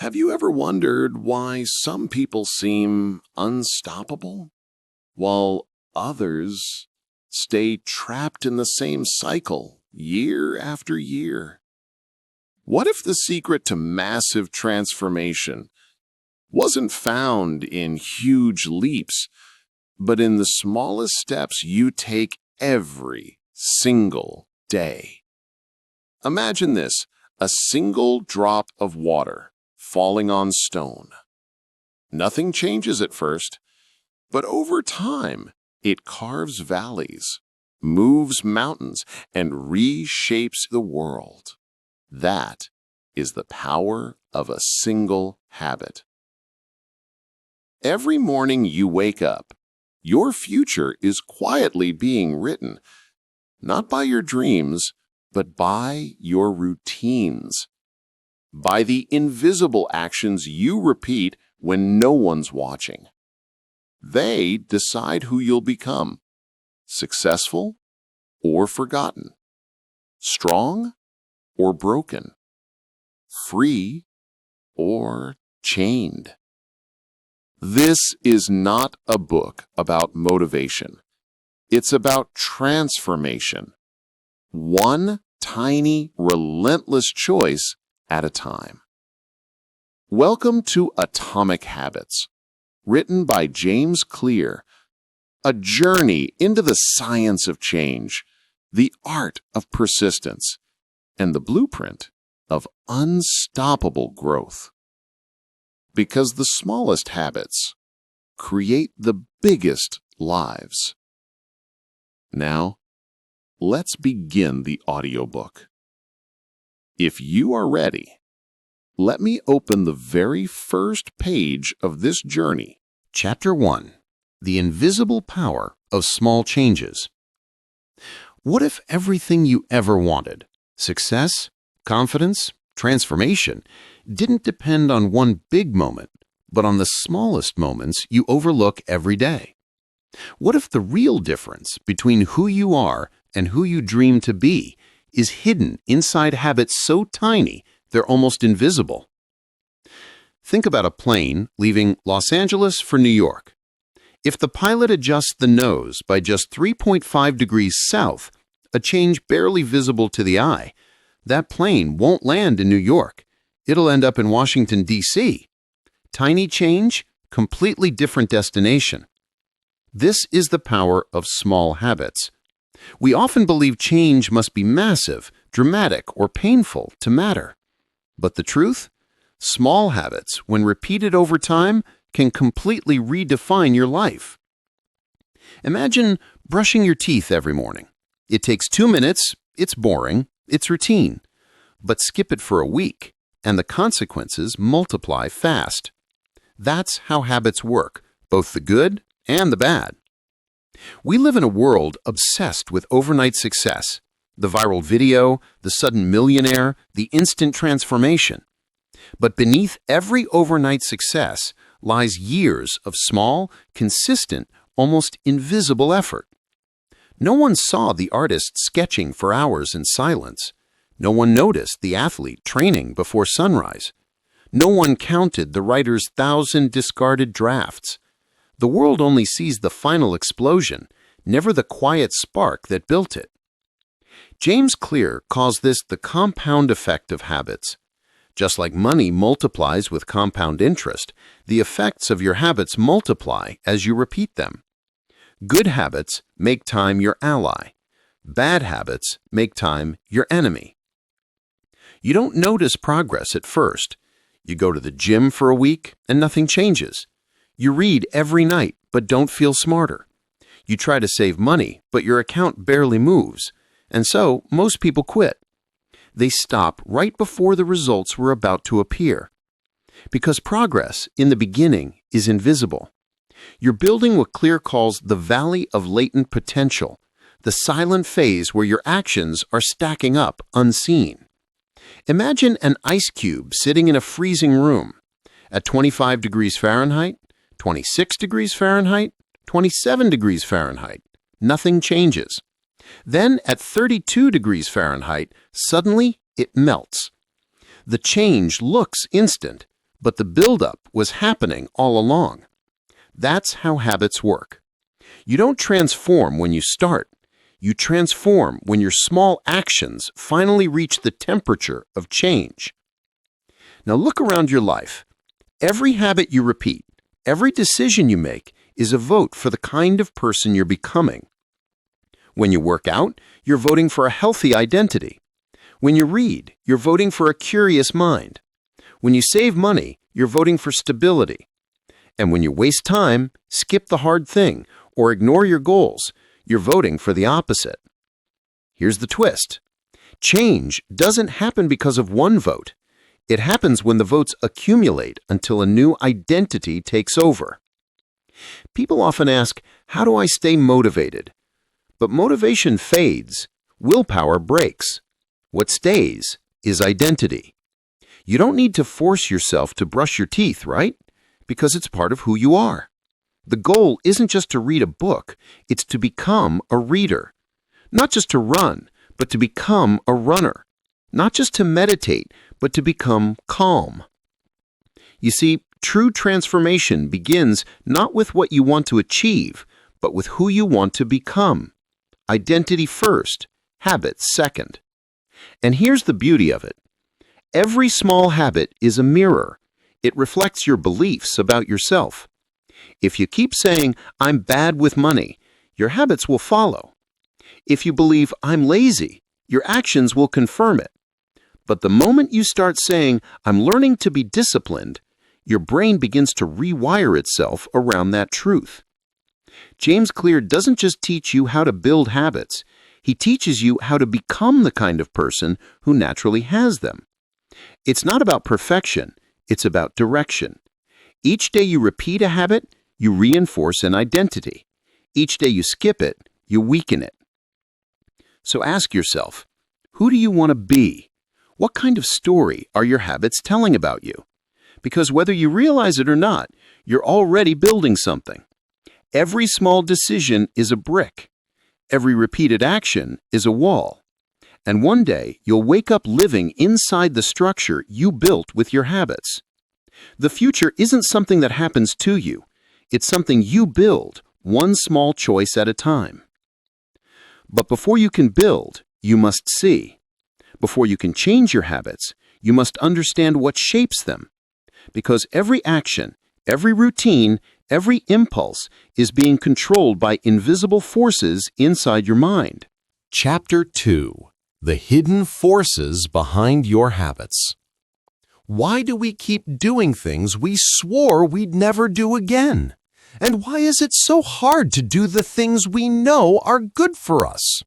Have you ever wondered why some people seem unstoppable, while others stay trapped in the same cycle year after year? What if the secret to massive transformation wasn't found in huge leaps, but in the smallest steps you take every single day? Imagine this, a single drop of water falling on stone. Nothing changes at first, but over time it carves valleys, moves mountains, and reshapes the world. That is the power of a single habit. Every morning you wake up, your future is quietly being written, not by your dreams, but by your routines, by the invisible actions you repeat when no one's watching. They decide who you'll become, successful or forgotten, strong or broken, free or chained. This is not a book about motivation. It's about transformation. One tiny, relentless choice at a time. Welcome to Atomic Habits, written by James Clear, a journey into the science of change, the art of persistence, and the blueprint of unstoppable growth. Because the smallest habits create the biggest lives. Now, let's begin the audiobook. If you are ready, let me open the very first page of this journey. Chapter 1. The Invisible Power of Small Changes. What if everything you ever wanted, success, confidence, transformation, didn't depend on one big moment, but on the smallest moments you overlook every day? What if the real difference between who you are and who you dream to be is hidden inside habits so tiny they're almost invisible? Think about a plane leaving Los Angeles for New York. If the pilot adjusts the nose by just 3.5 degrees south, a change barely visible to the eye, that plane won't land in New York. It'll end up in Washington, D.C. Tiny change, completely different destination. This is the power of small habits. We often believe change must be massive, dramatic, or painful to matter. But the truth? Small habits, when repeated over time, can completely redefine your life. Imagine brushing your teeth every morning. It takes 2 minutes, it's boring, it's routine. But skip it for a week, and the consequences multiply fast. That's how habits work, both the good and the bad. We live in a world obsessed with overnight success, the viral video, the sudden millionaire, the instant transformation. But beneath every overnight success lies years of small, consistent, almost invisible effort. No one saw the artist sketching for hours in silence. No one noticed the athlete training before sunrise. No one counted the writer's 1,000 discarded drafts. The world only sees the final explosion, never the quiet spark that built it. James Clear calls this the compound effect of habits. Just like money multiplies with compound interest, the effects of your habits multiply as you repeat them. Good habits make time your ally. Bad habits make time your enemy. You don't notice progress at first. You go to the gym for a week and nothing changes. You read every night but don't feel smarter. You try to save money, but your account barely moves. And so most people quit. They stop right before the results were about to appear. Because progress in the beginning is invisible. You're building what Clear calls the valley of latent potential, the silent phase where your actions are stacking up unseen. Imagine an ice cube sitting in a freezing room. At 25 degrees Fahrenheit, 26 degrees Fahrenheit, 27 degrees Fahrenheit, nothing changes. Then at 32 degrees Fahrenheit, suddenly it melts. The change looks instant, but the buildup was happening all along. That's how habits work. You don't transform when you start. You transform when your small actions finally reach the temperature of change. Now look around your life. Every habit you repeat, every decision you make is a vote for the kind of person you're becoming. When you work out, you're voting for a healthy identity. When you read, you're voting for a curious mind. When you save money, you're voting for stability. And when you waste time, skip the hard thing, or ignore your goals, you're voting for the opposite. Here's the twist. Change doesn't happen because of one vote. It happens when the votes accumulate until a new identity takes over. People often ask, how do I stay motivated? But motivation fades. Willpower breaks. What stays is identity. You don't need to force yourself to brush your teeth, right? Because it's part of who you are. The goal isn't just to read a book, it's to become a reader. Not just to run, but to become a runner. Not just to meditate, but to become calm. You see, true transformation begins not with what you want to achieve, but with who you want to become. Identity first, habits second. And here's the beauty of it. Every small habit is a mirror. It reflects your beliefs about yourself. If you keep saying, I'm bad with money, your habits will follow. If you believe, I'm lazy, your actions will confirm it. But the moment you start saying, I'm learning to be disciplined, your brain begins to rewire itself around that truth. James Clear doesn't just teach you how to build habits. He teaches you how to become the kind of person who naturally has them. It's not about perfection. It's about direction. Each day you repeat a habit, you reinforce an identity. Each day you skip it, you weaken it. So ask yourself, who do you want to be? What kind of story are your habits telling about you? Because whether you realize it or not, you're already building something. Every small decision is a brick. Every repeated action is a wall. And one day, you'll wake up living inside the structure you built with your habits. The future isn't something that happens to you. It's something you build, one small choice at a time. But before you can build, you must see. Before you can change your habits, you must understand what shapes them. Because every action, every routine, every impulse is being controlled by invisible forces inside your mind. Chapter 2. The Hidden Forces Behind Your Habits. Why do we keep doing things we swore we'd never do again? And why is it so hard to do the things we know are good for us?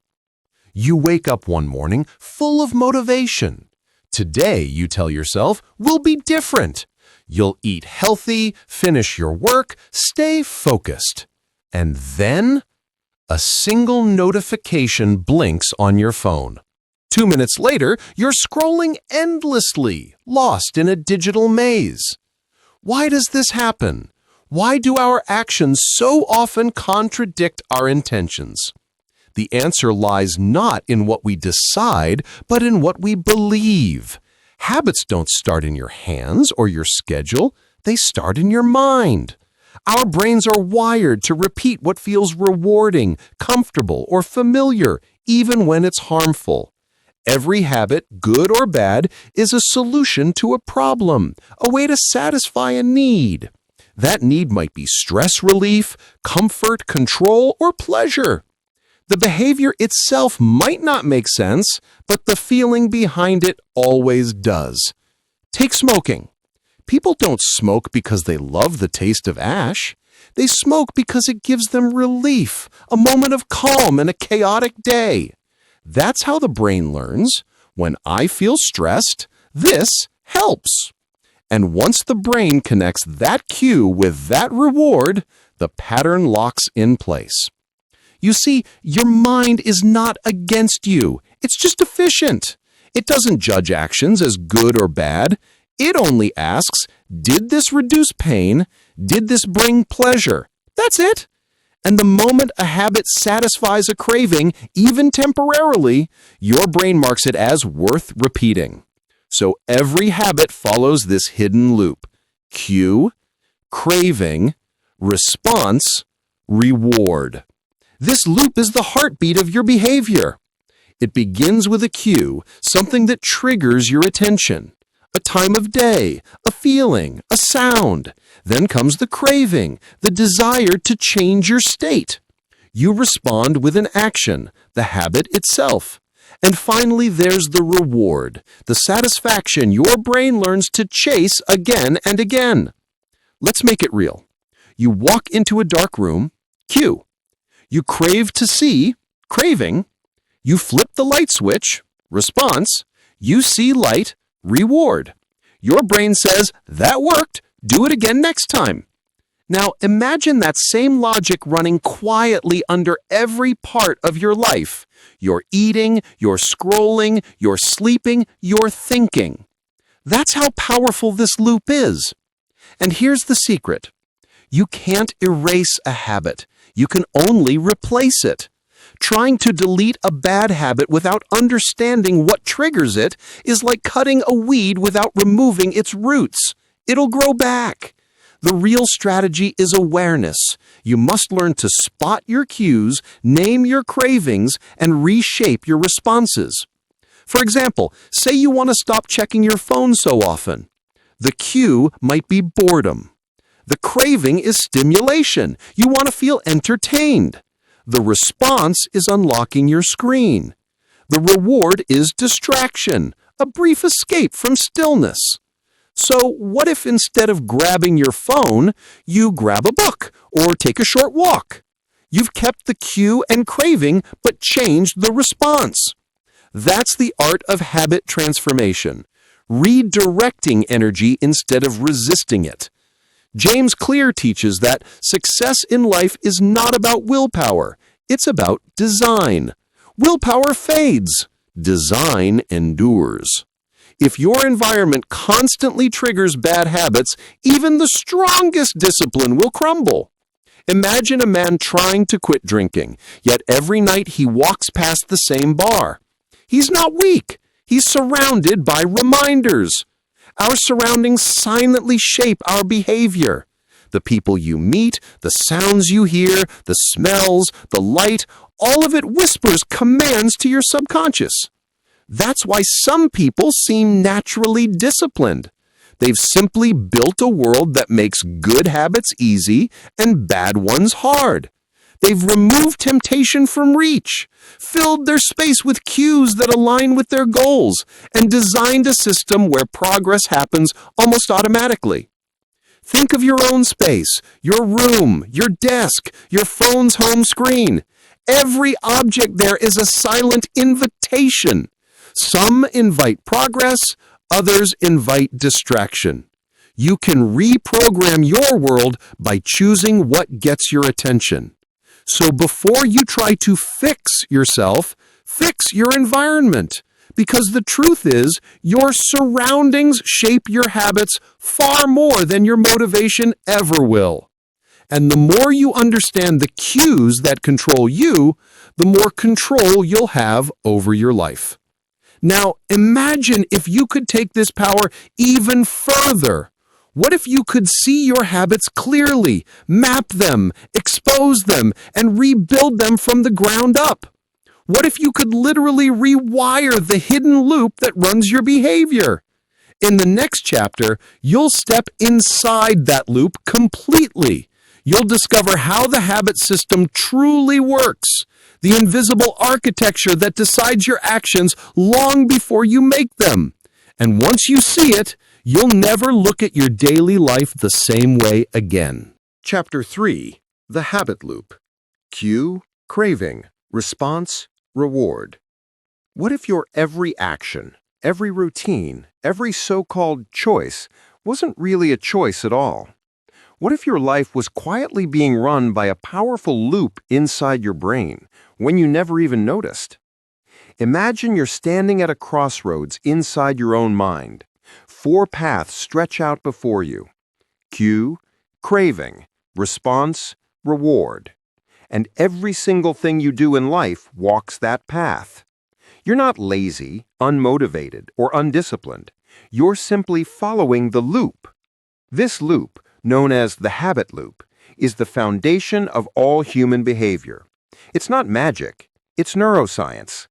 You wake up one morning full of motivation. Today, you tell yourself, will be different. You'll eat healthy, finish your work, stay focused. And then, a single notification blinks on your phone. 2 minutes later, you're scrolling endlessly, lost in a digital maze. Why does this happen? Why do our actions so often contradict our intentions? The answer lies not in what we decide, but in what we believe. Habits don't start in your hands or your schedule. They start in your mind. Our brains are wired to repeat what feels rewarding, comfortable, or familiar, even when it's harmful. Every habit, good or bad, is a solution to a problem, a way to satisfy a need. That need might be stress relief, comfort, control, or pleasure. The behavior itself might not make sense, but the feeling behind it always does. Take smoking. People don't smoke because they love the taste of ash. They smoke because it gives them relief, a moment of calm in a chaotic day. That's how the brain learns. When I feel stressed, this helps. And once the brain connects that cue with that reward, the pattern locks in place. You see, your mind is not against you. It's just efficient. It doesn't judge actions as good or bad. It only asks, did this reduce pain? Did this bring pleasure? That's it. And the moment a habit satisfies a craving, even temporarily, your brain marks it as worth repeating. So every habit follows this hidden loop. cue, craving, response, reward. This loop is the heartbeat of your behavior. It begins with a cue, something that triggers your attention. A time of day, a feeling, a sound. Then comes the craving, the desire to change your state. You respond with an action, the habit itself. And finally, there's the reward, the satisfaction your brain learns to chase again and again. Let's make it real. You walk into a dark room, cue. You crave to see, craving. You flip the light switch, response. You see light, reward. Your brain says, that worked, do it again next time. Now imagine that same logic running quietly under every part of your life. Your eating, your scrolling, your sleeping, your thinking. That's how powerful this loop is. And here's the secret. You can't erase a habit. You can only replace it. Trying to delete a bad habit without understanding what triggers it is like cutting a weed without removing its roots. It'll grow back. The real strategy is awareness. You must learn to spot your cues, name your cravings, and reshape your responses. For example, say you want to stop checking your phone so often. The cue might be boredom. The craving is stimulation. You want to feel entertained. The response is unlocking your screen. The reward is distraction, a brief escape from stillness. So what if instead of grabbing your phone, you grab a book or take a short walk? You've kept the cue and craving, but changed the response. That's the art of habit transformation, redirecting energy instead of resisting it. James Clear teaches that success in life is not about willpower, it's about design. Willpower fades, design endures. If your environment constantly triggers bad habits, even the strongest discipline will crumble. Imagine a man trying to quit drinking, yet every night he walks past the same bar. He's not weak. He's surrounded by reminders. Our surroundings silently shape our behavior. The people you meet, the sounds you hear, the smells, the light, all of it whispers commands to your subconscious. That's why some people seem naturally disciplined. They've simply built a world that makes good habits easy and bad ones hard. They've removed temptation from reach, filled their space with cues that align with their goals, and designed a system where progress happens almost automatically. Think of your own space, your room, your desk, your phone's home screen. Every object there is a silent invitation. Some invite progress, others invite distraction. You can reprogram your world by choosing what gets your attention. So before you try to fix yourself, fix your environment. Because the truth is, your surroundings shape your habits far more than your motivation ever will. And the more you understand the cues that control you, the more control you'll have over your life. Now, imagine if you could take this power even further. What if you could see your habits clearly, map them, expose them, and rebuild them from the ground up? What if you could literally rewire the hidden loop that runs your behavior? In the next chapter, you'll step inside that loop completely. You'll discover how the habit system truly works, the invisible architecture that decides your actions long before you make them. And once you see it, you'll never look at your daily life the same way again. Chapter 3. The Habit Loop. Cue, craving, response, reward. What if your every action, every routine, every so-called choice wasn't really a choice at all? What if your life was quietly being run by a powerful loop inside your brain when you never even noticed? Imagine you're standing at a crossroads inside your own mind. 4 paths stretch out before you. Cue, craving, response, reward. And every single thing you do in life walks that path. You're not lazy, unmotivated, or undisciplined. You're simply following the loop. This loop, known as the habit loop, is the foundation of all human behavior. It's not magic, it's neuroscience.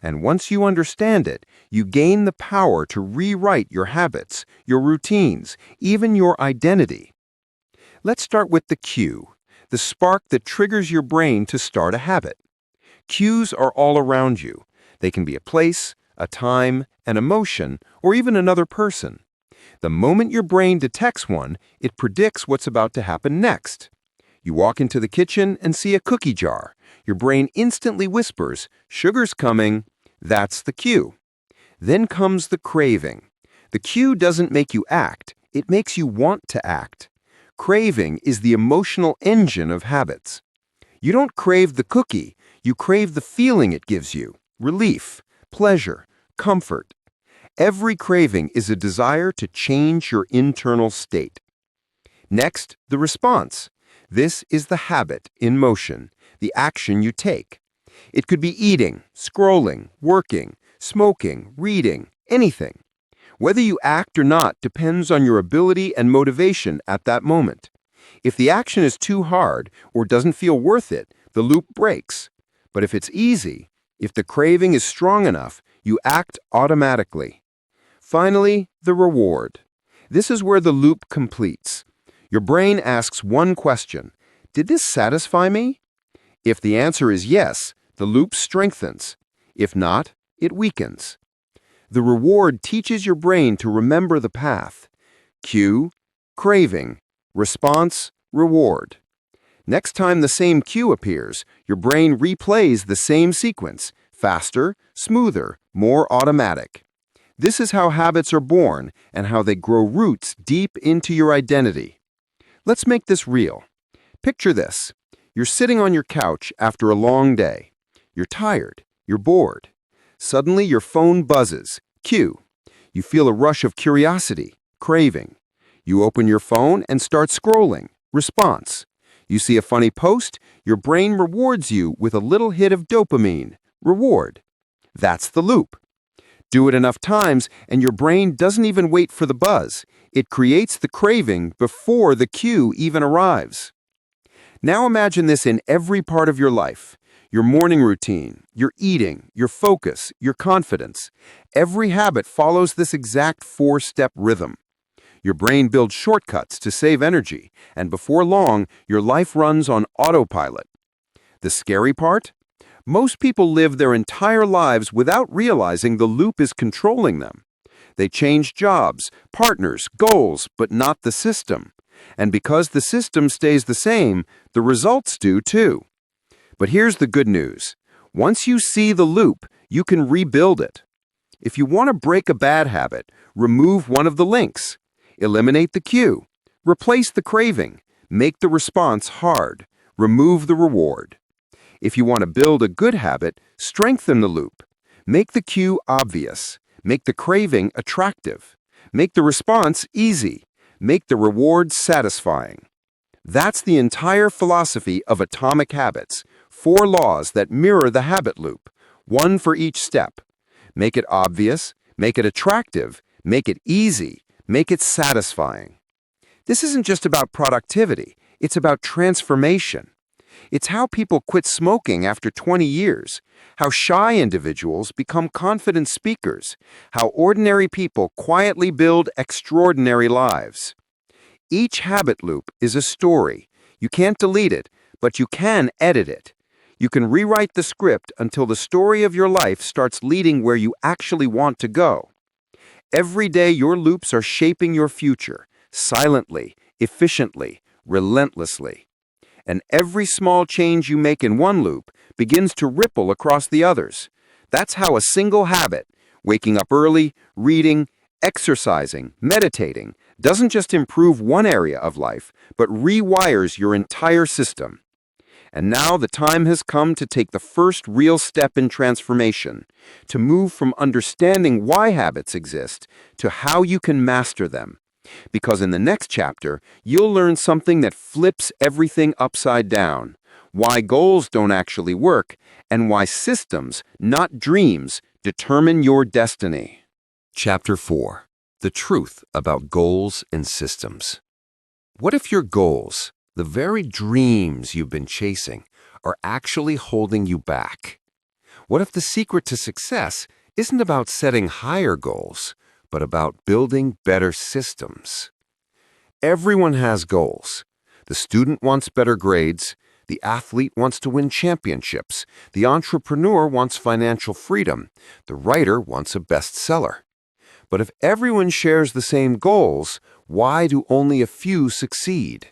And once you understand it, you gain the power to rewrite your habits, your routines, even your identity. Let's start with the cue, the spark that triggers your brain to start a habit. Cues are all around you. They can be a place, a time, an emotion, or even another person. The moment your brain detects one, it predicts what's about to happen next. You walk into the kitchen and see a cookie jar. Your brain instantly whispers, "Sugar's coming." That's the cue. Then comes the craving. The cue doesn't make you act, it makes you want to act. Craving is the emotional engine of habits. You don't crave the cookie, you crave the feeling it gives you: relief, pleasure, comfort. Every craving is a desire to change your internal state. Next, the response. This is the habit in motion, the action you take. It could be eating, scrolling, working, smoking, reading, anything. Whether you act or not depends on your ability and motivation at that moment. If the action is too hard or doesn't feel worth it, the loop breaks. But if it's easy, if the craving is strong enough, you act automatically. Finally, the reward. This is where the loop completes. Your brain asks one question: did this satisfy me? If the answer is yes, the loop strengthens. If not, it weakens. The reward teaches your brain to remember the path. Cue, craving, response, reward. Next time the same cue appears, your brain replays the same sequence, faster, smoother, more automatic. This is how habits are born and how they grow roots deep into your identity. Let's make this real. Picture this. You're sitting on your couch after a long day. You're tired. You're bored. Suddenly your phone buzzes. Cue. You feel a rush of curiosity, craving. You open your phone and start scrolling. Response. You see a funny post, your brain rewards you with a little hit of dopamine. Reward. That's the loop. Do it enough times and your brain doesn't even wait for the buzz. It creates the craving before the cue even arrives. Now imagine this in every part of your life. Your morning routine, your eating, your focus, your confidence. Every habit follows this exact 4-step rhythm. Your brain builds shortcuts to save energy, and before long, your life runs on autopilot. The scary part? Most people live their entire lives without realizing the loop is controlling them. They change jobs, partners, goals, but not the system. And because the system stays the same, the results do too. But here's the good news. Once you see the loop, you can rebuild it. If you want to break a bad habit, remove one of the links. Eliminate the cue. Replace the craving. Make the response hard. Remove the reward. If you want to build a good habit, strengthen the loop. Make the cue obvious. Make the craving attractive. Make the response easy. Make the reward satisfying. That's the entire philosophy of Atomic Habits. 4 laws that mirror the habit loop, one for each step. Make it obvious, make it attractive, make it easy, make it satisfying. This isn't just about productivity, it's about transformation. It's how people quit smoking after 20 years, how shy individuals become confident speakers, how ordinary people quietly build extraordinary lives. Each habit loop is a story. You can't delete it, but you can edit it. You can rewrite the script until the story of your life starts leading where you actually want to go. Every day your loops are shaping your future, silently, efficiently, relentlessly. And every small change you make in one loop begins to ripple across the others. That's how a single habit, waking up early, reading, exercising, meditating, doesn't just improve one area of life, but rewires your entire system. And now the time has come to take the first real step in transformation, to move from understanding why habits exist to how you can master them. Because in the next chapter, you'll learn something that flips everything upside down, why goals don't actually work, and why systems, not dreams, determine your destiny. Chapter 4. The truth about goals and systems. What if your goals, the very dreams you've been chasing, are actually holding you back? What if the secret to success isn't about setting higher goals, but about building better systems? Everyone has goals. The student wants better grades. The athlete wants to win championships. The entrepreneur wants financial freedom. The writer wants a bestseller. But if everyone shares the same goals, why do only a few succeed?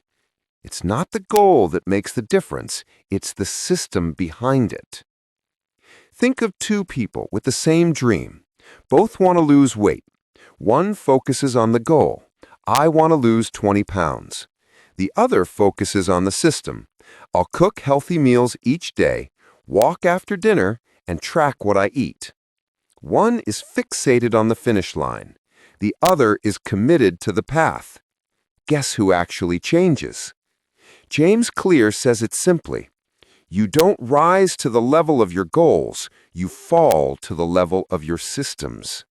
It's not the goal that makes the difference, it's the system behind it. Think of two people with the same dream. Both want to lose weight. One focuses on the goal. I want to lose 20 pounds. The other focuses on the system. I'll cook healthy meals each day, walk after dinner, and track what I eat. One is fixated on the finish line. The other is committed to the path. Guess who actually changes? James Clear says it simply. You don't rise to the level of your goals, you fall to the level of your systems.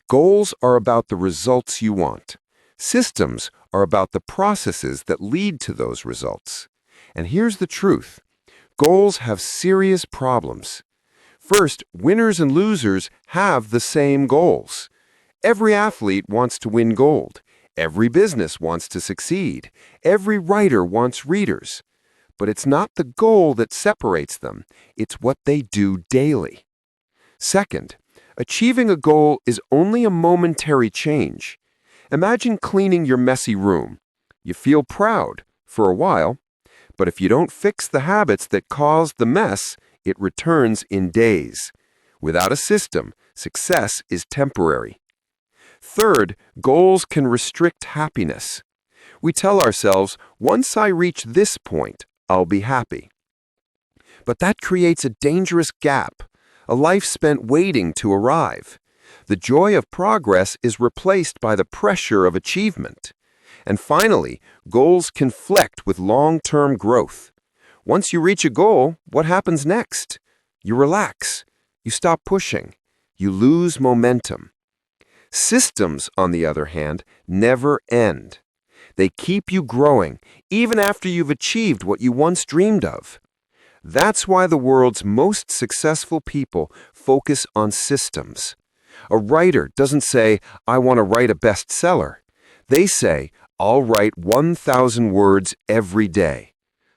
Goals are about the results you want. Systems are about the processes that lead to those results. And here's the truth. Goals have serious problems. First, winners and losers have the same goals. Every athlete wants to win gold. Every business wants to succeed. Every writer wants readers. But it's not the goal that separates them. It's what they do daily. Second, achieving a goal is only a momentary change. Imagine cleaning your messy room. You feel proud for a while, but if you don't fix the habits that caused the mess, it returns in days. Without a system, success is temporary. Third, goals can restrict happiness. We tell ourselves, once I reach this point, I'll be happy. But that creates a dangerous gap, a life spent waiting to arrive. The joy of progress is replaced by the pressure of achievement. And finally, goals conflict with long-term growth. Once you reach a goal, what happens next? You relax. You stop pushing. You lose momentum. Systems, on the other hand, never end. They keep you growing, even after you've achieved what you once dreamed of. That's why the world's most successful people focus on systems. A writer doesn't say, I want to write a bestseller. They say, I'll write 1,000 words every day.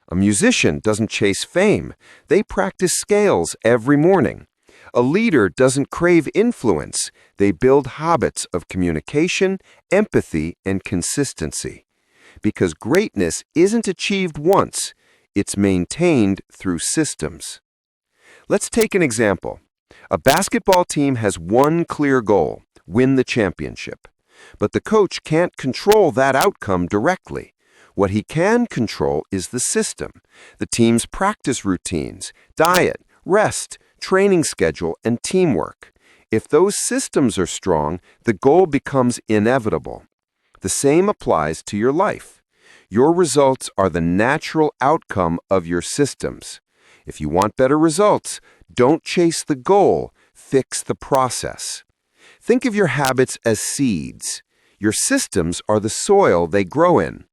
A musician doesn't chase fame. They practice scales every morning. A leader doesn't crave influence. They build habits of communication, empathy, and consistency. Because greatness isn't achieved once, it's maintained through systems. Let's take an example. A basketball team has one clear goal, win the championship. But the coach can't control that outcome directly. What he can control is the system, the team's practice routines, diet, rest, training schedule, and teamwork. If those systems are strong, the goal becomes inevitable. The same applies to your life. Your results are the natural outcome of your systems. If you want better results, don't chase the goal, fix the process. Think of your habits as seeds. Your systems are the soil they grow in.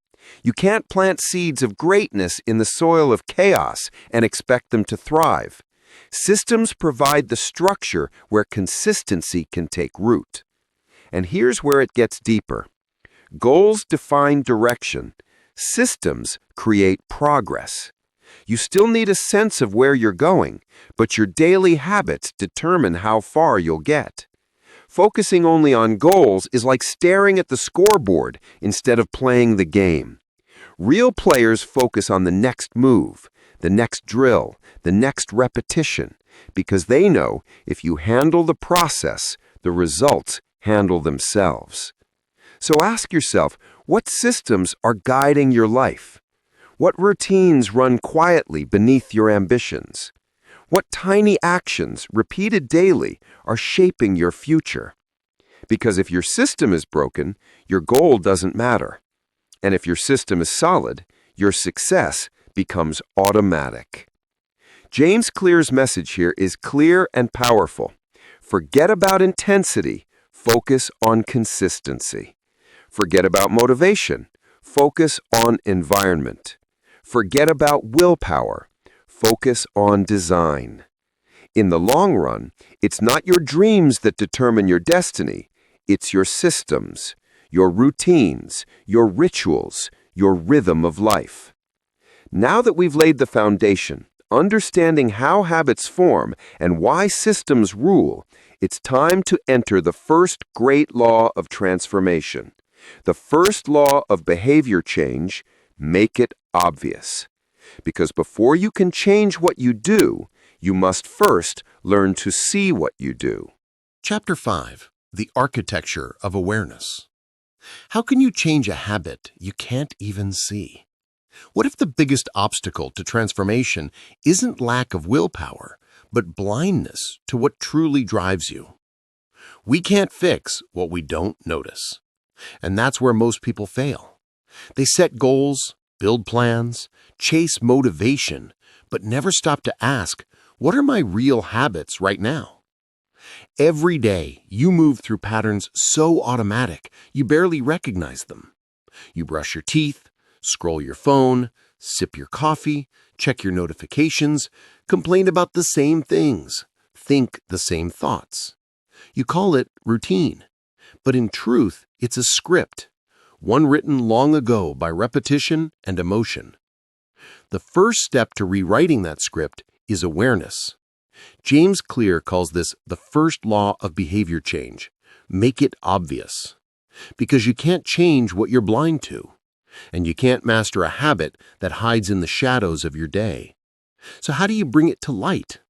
You can't plant seeds of greatness in the soil of chaos and expect them to thrive. Systems provide the structure where consistency can take root. And here's where it gets deeper. Goals define direction. Systems create progress. You still need a sense of where you're going, but your daily habits determine how far you'll get. Focusing only on goals is like staring at the scoreboard instead of playing the game. Real players focus on the next move, the next drill, the next repetition, because they know if you handle the process, the results handle themselves. So ask yourself, what systems are guiding your life? What routines run quietly beneath your ambitions? What tiny actions, repeated daily, are shaping your future? Because if your system is broken, your goal doesn't matter. And if your system is solid, your success becomes automatic. James Clear's message here is clear and powerful. Forget about intensity, Focus on consistency. Forget about motivation. Focus on environment. Forget about willpower. Focus on design. In the long run, it's not your dreams that determine your destiny. It's your systems, your routines, your rituals, your rhythm of life. Now that we've laid the foundation, understanding how habits form and why systems rule, it's time to enter the first great law of transformation. The first law of behavior change: make it obvious. Because before you can change what you do, you must first learn to see what you do. Chapter 5. The Architecture of Awareness. How can you change a habit you can't even see? What if the biggest obstacle to transformation isn't lack of willpower, but blindness to what truly drives you? We can't fix what we don't notice. And that's where most people fail. They set goals, build plans, chase motivation, but never stop to ask, what are my real habits right now? Every day, you move through patterns so automatic, you barely recognize them. You brush your teeth, scroll your phone, sip your coffee, check your notifications, complain about the same things, think the same thoughts. You call it routine, but in truth, it's a script, one written long ago by repetition and emotion. The first step to rewriting that script is awareness. James Clear calls this the first law of behavior change. Make it obvious. Because you can't change what you're blind to, and you can't master a habit that hides in the shadows of your day. So how do you bring it to light?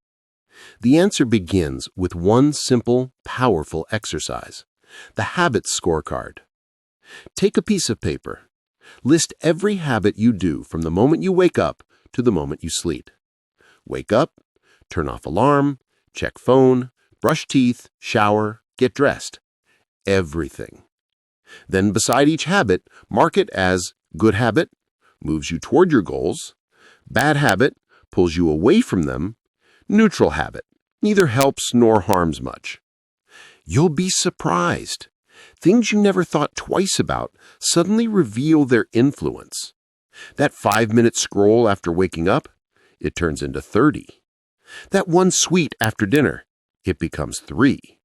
The answer begins with one simple, powerful exercise: the habits scorecard. Take a piece of paper. List every habit you do from the moment you wake up to the moment you sleep. Wake up, turn off alarm, check phone, brush teeth, shower, get dressed. Everything. Then beside each habit, mark it as good habit, moves you toward your goals; bad habit, pulls you away from them; neutral habit, neither helps nor harms much. You'll be surprised. Things you never thought twice about suddenly reveal their influence. That 5-minute scroll after waking up, it turns into 30. That one sweet after dinner, it becomes 3.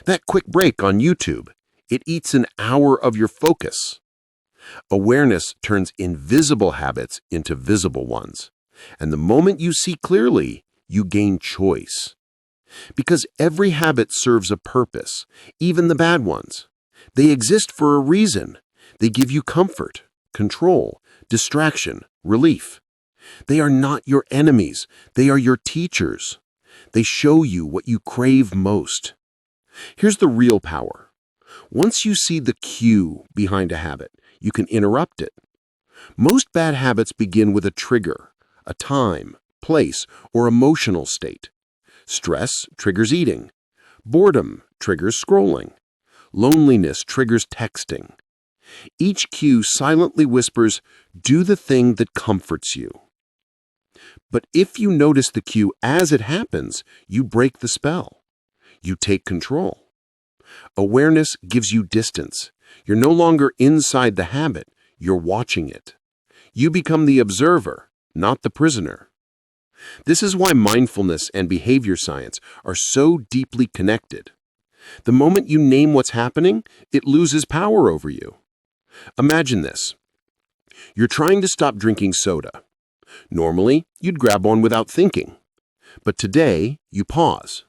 That quick break on YouTube, it eats an hour of your focus. Awareness turns invisible habits into visible ones. And the moment you see clearly, you gain choice. Because every habit serves a purpose, even the bad ones. They exist for a reason. They give you comfort, control, distraction, relief. They are not your enemies. They are your teachers. They show you what you crave most. Here's the real power. Once you see the cue behind a habit, you can interrupt it. Most bad habits begin with a trigger, a time, place, or emotional state. Stress triggers eating. Boredom triggers scrolling. Loneliness triggers texting. Each cue silently whispers, do the thing that comforts you. But if you notice the cue as it happens, you break the spell. You take control. Awareness gives you distance. You're no longer inside the habit, you're watching it. You become the observer, not the prisoner. This is why mindfulness and behavior science are so deeply connected. The moment you name what's happening, it loses power over you. Imagine this. You're trying to stop drinking soda. Normally, you'd grab one without thinking. But today, you pause.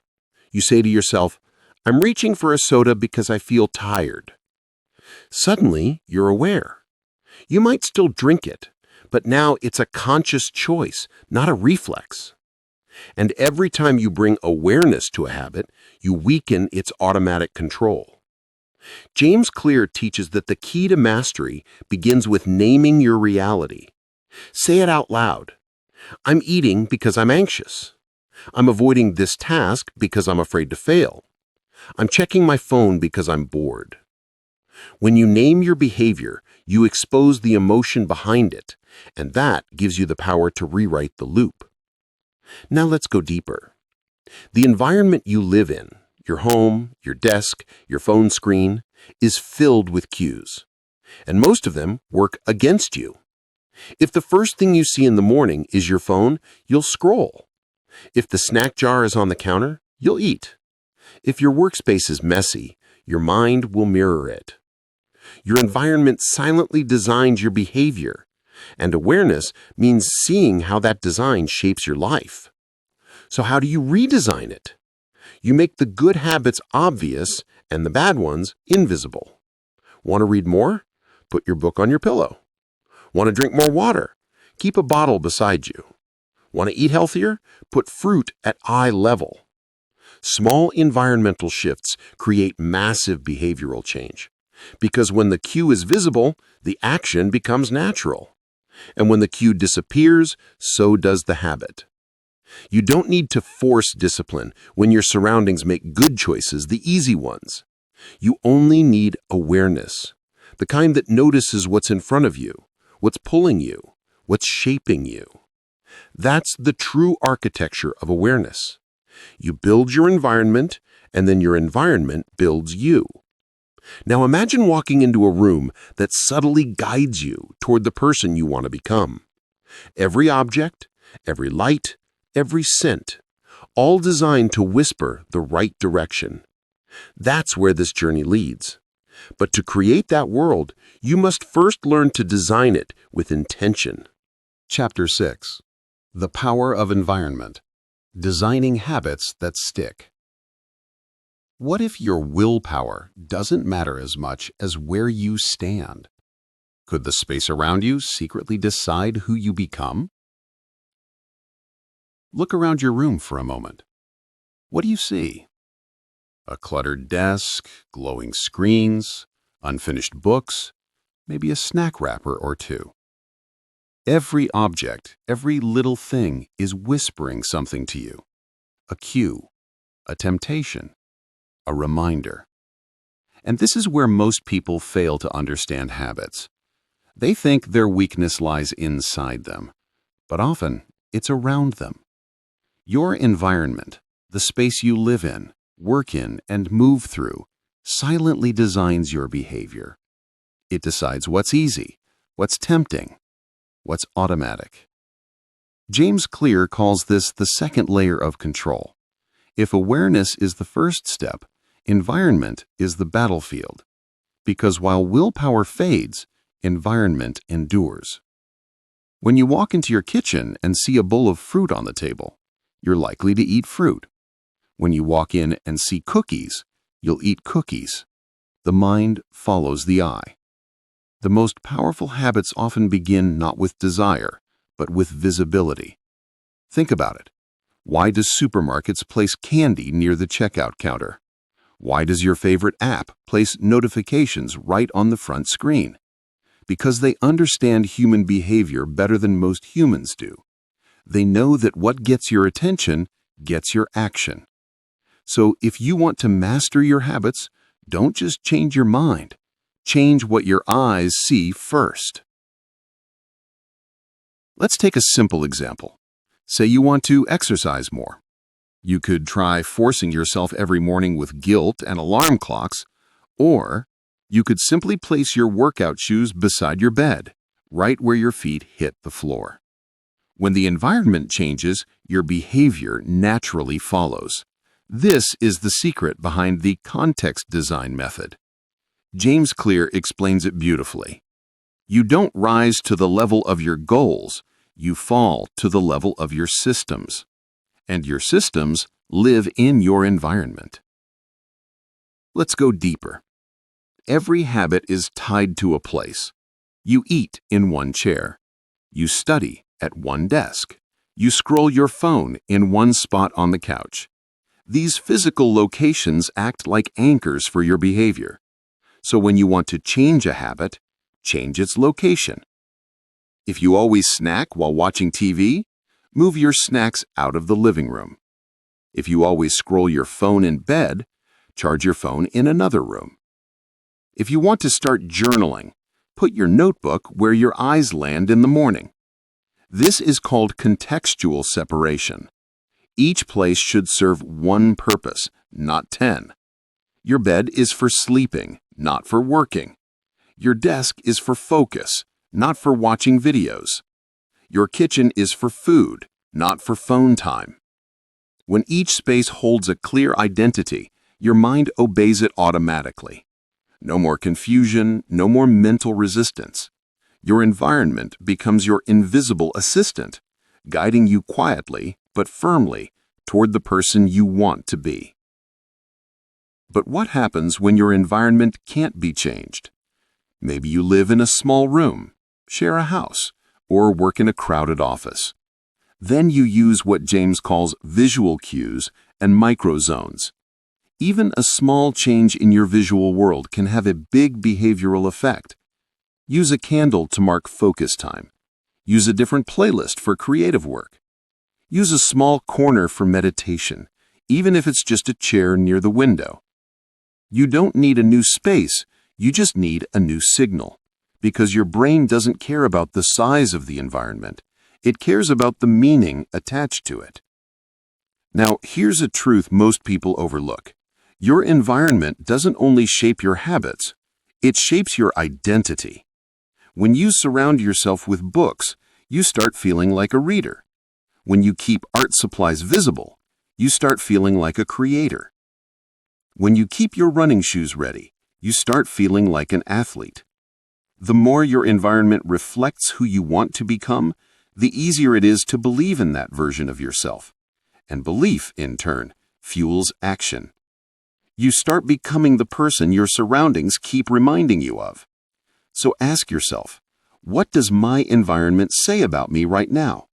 You say to yourself, I'm reaching for a soda because I feel tired. Suddenly, you're aware. You might still drink it, but now it's a conscious choice, not a reflex. And every time you bring awareness to a habit, you weaken its automatic control. James Clear teaches that the key to mastery begins with naming your reality. Say it out loud. I'm eating because I'm anxious. I'm avoiding this task because I'm afraid to fail. I'm checking my phone because I'm bored. When you name your behavior, you expose the emotion behind it, and that gives you the power to rewrite the loop. Now let's go deeper. The environment you live in, your home, your desk, your phone screen, is filled with cues. And most of them work against you. If the first thing you see in the morning is your phone, you'll scroll. If the snack jar is on the counter, you'll eat. If your workspace is messy, your mind will mirror it. Your environment silently designs your behavior, and awareness means seeing how that design shapes your life. So how do you redesign it? You make the good habits obvious and the bad ones invisible. Want to read more? Put your book on your pillow. Want to drink more water? Keep a bottle beside you. Want to eat healthier? Put fruit at eye level. Small environmental shifts create massive behavioral change, because when the cue is visible, the action becomes natural. And when the cue disappears, so does the habit. You don't need to force discipline when your surroundings make good choices the easy ones. You only need awareness, the kind that notices what's in front of you, what's pulling you, what's shaping you. That's the true architecture of awareness. You build your environment, and then your environment builds you. Now imagine walking into a room that subtly guides you toward the person you want to become. Every object, every light, every scent, all designed to whisper the right direction. That's where this journey leads. But to create that world, you must first learn to design it with intention. Chapter 6. The Power of Environment. Designing Habits That Stick. What if your willpower doesn't matter as much as where you stand? Could the space around you secretly decide who you become? Look around your room for a moment. What do you see? A cluttered desk, glowing screens, unfinished books, maybe a snack wrapper or two. Every object, every little thing is whispering something to you. A cue, a temptation, a reminder. And this is where most people fail to understand habits. They think their weakness lies inside them, but often it's around them. Your environment, the space you live in, work in, and move through, silently designs your behavior. It decides what's easy, what's tempting, what's automatic. James Clear calls this the second layer of control. If awareness is the first step, environment is the battlefield. Because while willpower fades, environment endures. When you walk into your kitchen and see a bowl of fruit on the table, you're likely to eat fruit. When you walk in and see cookies, you'll eat cookies. The mind follows the eye. The most powerful habits often begin not with desire, but with visibility. Think about it. Why do supermarkets place candy near the checkout counter? Why does your favorite app place notifications right on the front screen? Because they understand human behavior better than most humans do. They know that what gets your attention gets your action. So if you want to master your habits, don't just change your mind. Change what your eyes see first. Let's take a simple example. Say you want to exercise more. You could try forcing yourself every morning with guilt and alarm clocks, or you could simply place your workout shoes beside your bed, right where your feet hit the floor. When the environment changes, your behavior naturally follows. This is the secret behind the context design method. James Clear explains it beautifully. You don't rise to the level of your goals, you fall to the level of your systems. And your systems live in your environment. Let's go deeper. Every habit is tied to a place. You eat in one chair. You study at one desk. You scroll your phone in one spot on the couch. These physical locations act like anchors for your behavior. So when you want to change a habit, change its location. If you always snack while watching TV, move your snacks out of the living room. If you always scroll your phone in bed, charge your phone in another room. If you want to start journaling, put your notebook where your eyes land in the morning. This is called contextual separation. Each place should serve one purpose, not 10. Your bed is for sleeping, not for working. Your desk is for focus, not for watching videos. Your kitchen is for food, not for phone time. When each space holds a clear identity, your mind obeys it automatically. No more confusion, no more mental resistance. Your environment becomes your invisible assistant, guiding you quietly but firmly toward the person you want to be. But what happens when your environment can't be changed? Maybe you live in a small room, share a house, or work in a crowded office. Then you use what James calls visual cues and microzones. Even a small change in your visual world can have a big behavioral effect. Use a candle to mark focus time. Use a different playlist for creative work. Use a small corner for meditation, even if it's just a chair near the window. You don't need a new space, you just need a new signal, because your brain doesn't care about the size of the environment. It cares about the meaning attached to it. Now, here's a truth most people overlook. Your environment doesn't only shape your habits, it shapes your identity. When you surround yourself with books, you start feeling like a reader. When you keep art supplies visible, you start feeling like a creator. When you keep your running shoes ready, you start feeling like an athlete. The more your environment reflects who you want to become, the easier it is to believe in that version of yourself. And belief, in turn, fuels action. You start becoming the person your surroundings keep reminding you of. So ask yourself, what does my environment say about me right now?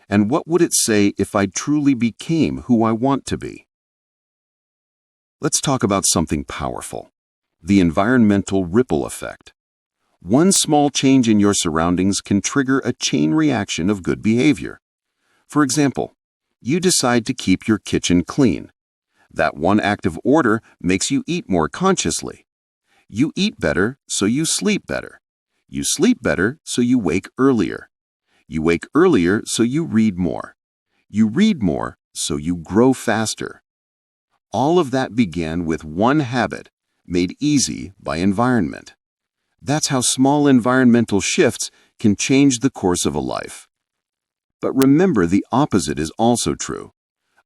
And what would it say if I truly became who I want to be? Let's talk about something powerful, the environmental ripple effect. One small change in your surroundings can trigger a chain reaction of good behavior. For example, you decide to keep your kitchen clean. That one act of order makes you eat more consciously. You eat better, so you sleep better. You sleep better, so you wake earlier. You wake earlier, so you read more. You read more, so you grow faster. All of that began with one habit, made easy by environment. That's how small environmental shifts can change the course of a life. But remember, the opposite is also true.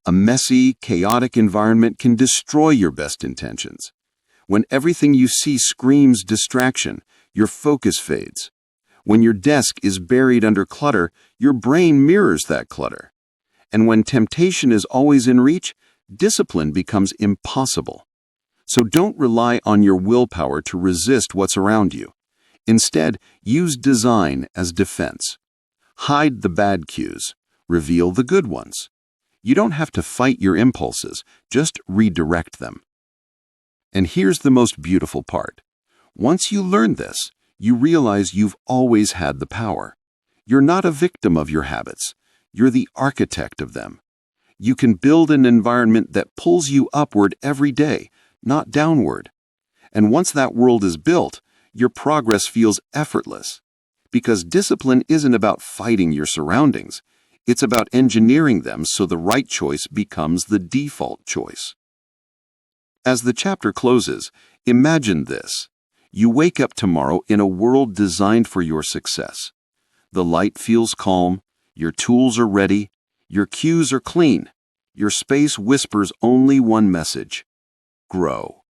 A messy, chaotic environment can destroy your best intentions. When everything you see screams distraction, your focus fades. When your desk is buried under clutter, your brain mirrors that clutter. And when temptation is always in reach, discipline becomes impossible. So don't rely on your willpower to resist what's around you. Instead, use design as defense. Hide the bad cues, reveal the good ones. You don't have to fight your impulses, just redirect them. And here's the most beautiful part. Once you learn this, you realize you've always had the power. You're not a victim of your habits. You're the architect of them. You can build an environment that pulls you upward every day, not downward. And once that world is built, your progress feels effortless. Because discipline isn't about fighting your surroundings. It's about engineering them so the right choice becomes the default choice. As the chapter closes, imagine this. You wake up tomorrow in a world designed for your success. The light feels calm, your tools are ready, your cues are clean, your space whispers only one message: grow.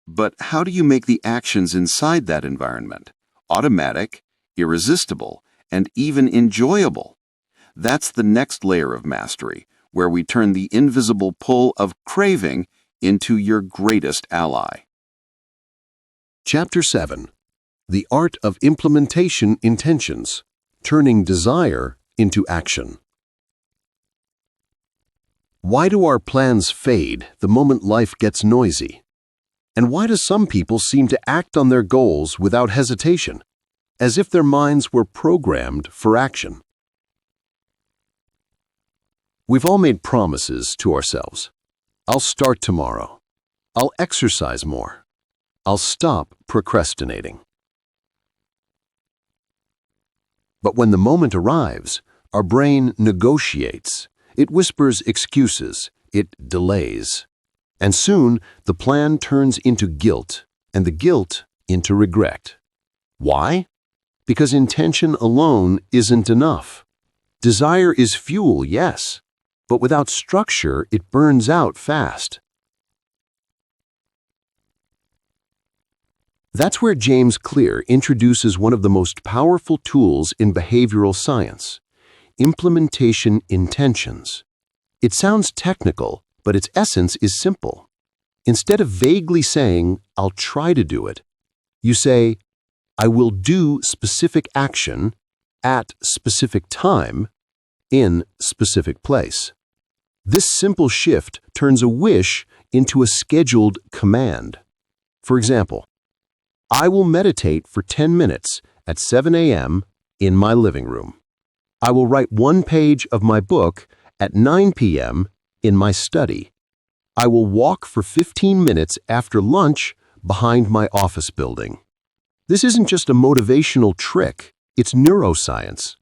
But how do you make the actions inside that environment automatic, irresistible, and even enjoyable? That's the next layer of mastery, where we turn the invisible pull of craving into your greatest ally. Chapter 7. The Art of Implementation Intentions, Turning Desire into Action. Why do our plans fade the moment life gets noisy? And why do some people seem to act on their goals without hesitation, as if their minds were programmed for action? We've all made promises to ourselves. I'll start tomorrow. I'll exercise more. I'll stop procrastinating. But when the moment arrives, our brain negotiates. It whispers excuses, it delays. And soon, the plan turns into guilt, and the guilt into regret. Why? Because intention alone isn't enough. Desire is fuel, yes, but without structure, it burns out fast. That's where James Clear introduces one of the most powerful tools in behavioral science: implementation intentions. It sounds technical, but its essence is simple. Instead of vaguely saying, "I'll try to do it," you say, "I will do specific action at specific time in specific place." This simple shift turns a wish into a scheduled command. For example, I will meditate for 10 minutes at 7 a.m. in my living room. I will write one page of my book at 9 p.m. in my study. I will walk for 15 minutes after lunch behind my office building. This isn't just a motivational trick, it's neuroscience.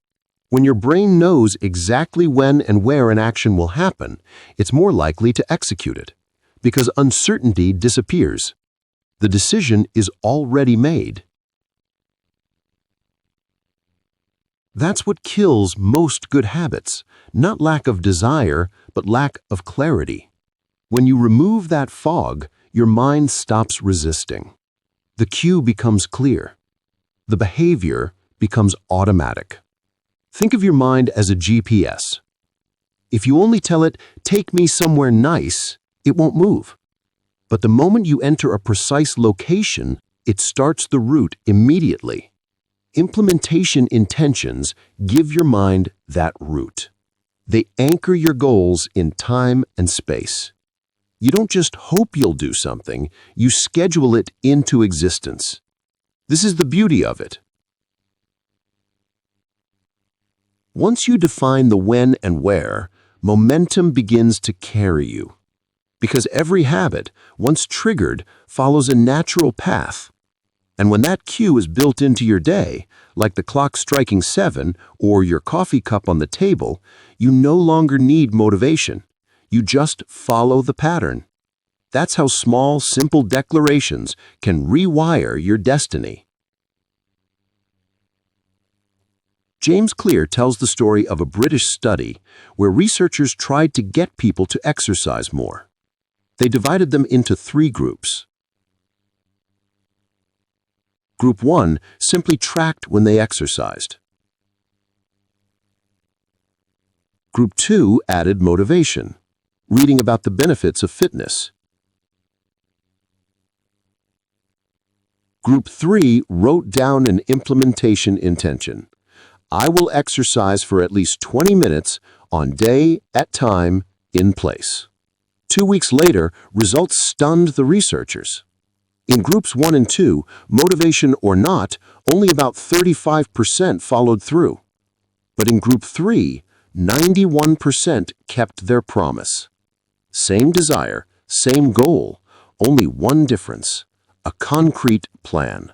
When your brain knows exactly when and where an action will happen, it's more likely to execute it, because uncertainty disappears. The decision is already made. That's what kills most good habits, not lack of desire, but lack of clarity. When you remove that fog, your mind stops resisting. The cue becomes clear. The behavior becomes automatic. Think of your mind as a GPS. If you only tell it, "Take me somewhere nice," it won't move. But the moment you enter a precise location, it starts the route immediately. Implementation intentions give your mind that route. They anchor your goals in time and space. You don't just hope you'll do something, you schedule it into existence. This is the beauty of it. Once you define the when and where, momentum begins to carry you. Because every habit, once triggered, follows a natural path. And when that cue is built into your day, like the clock striking 7 or your coffee cup on the table, you no longer need motivation. You just follow the pattern. That's how small, simple declarations can rewire your destiny. James Clear tells the story of a British study where researchers tried to get people to exercise more. They divided them into 3 groups. Group 1 simply tracked when they exercised. Group 2 added motivation, reading about the benefits of fitness. Group 3 wrote down an implementation intention. I will exercise for at least 20 minutes on day, at time, in place. 2 weeks later, results stunned the researchers. In groups 1 and 2, motivation or not, only about 35% followed through. But in group 3, 91% kept their promise. Same desire, same goal, only one difference: a concrete plan.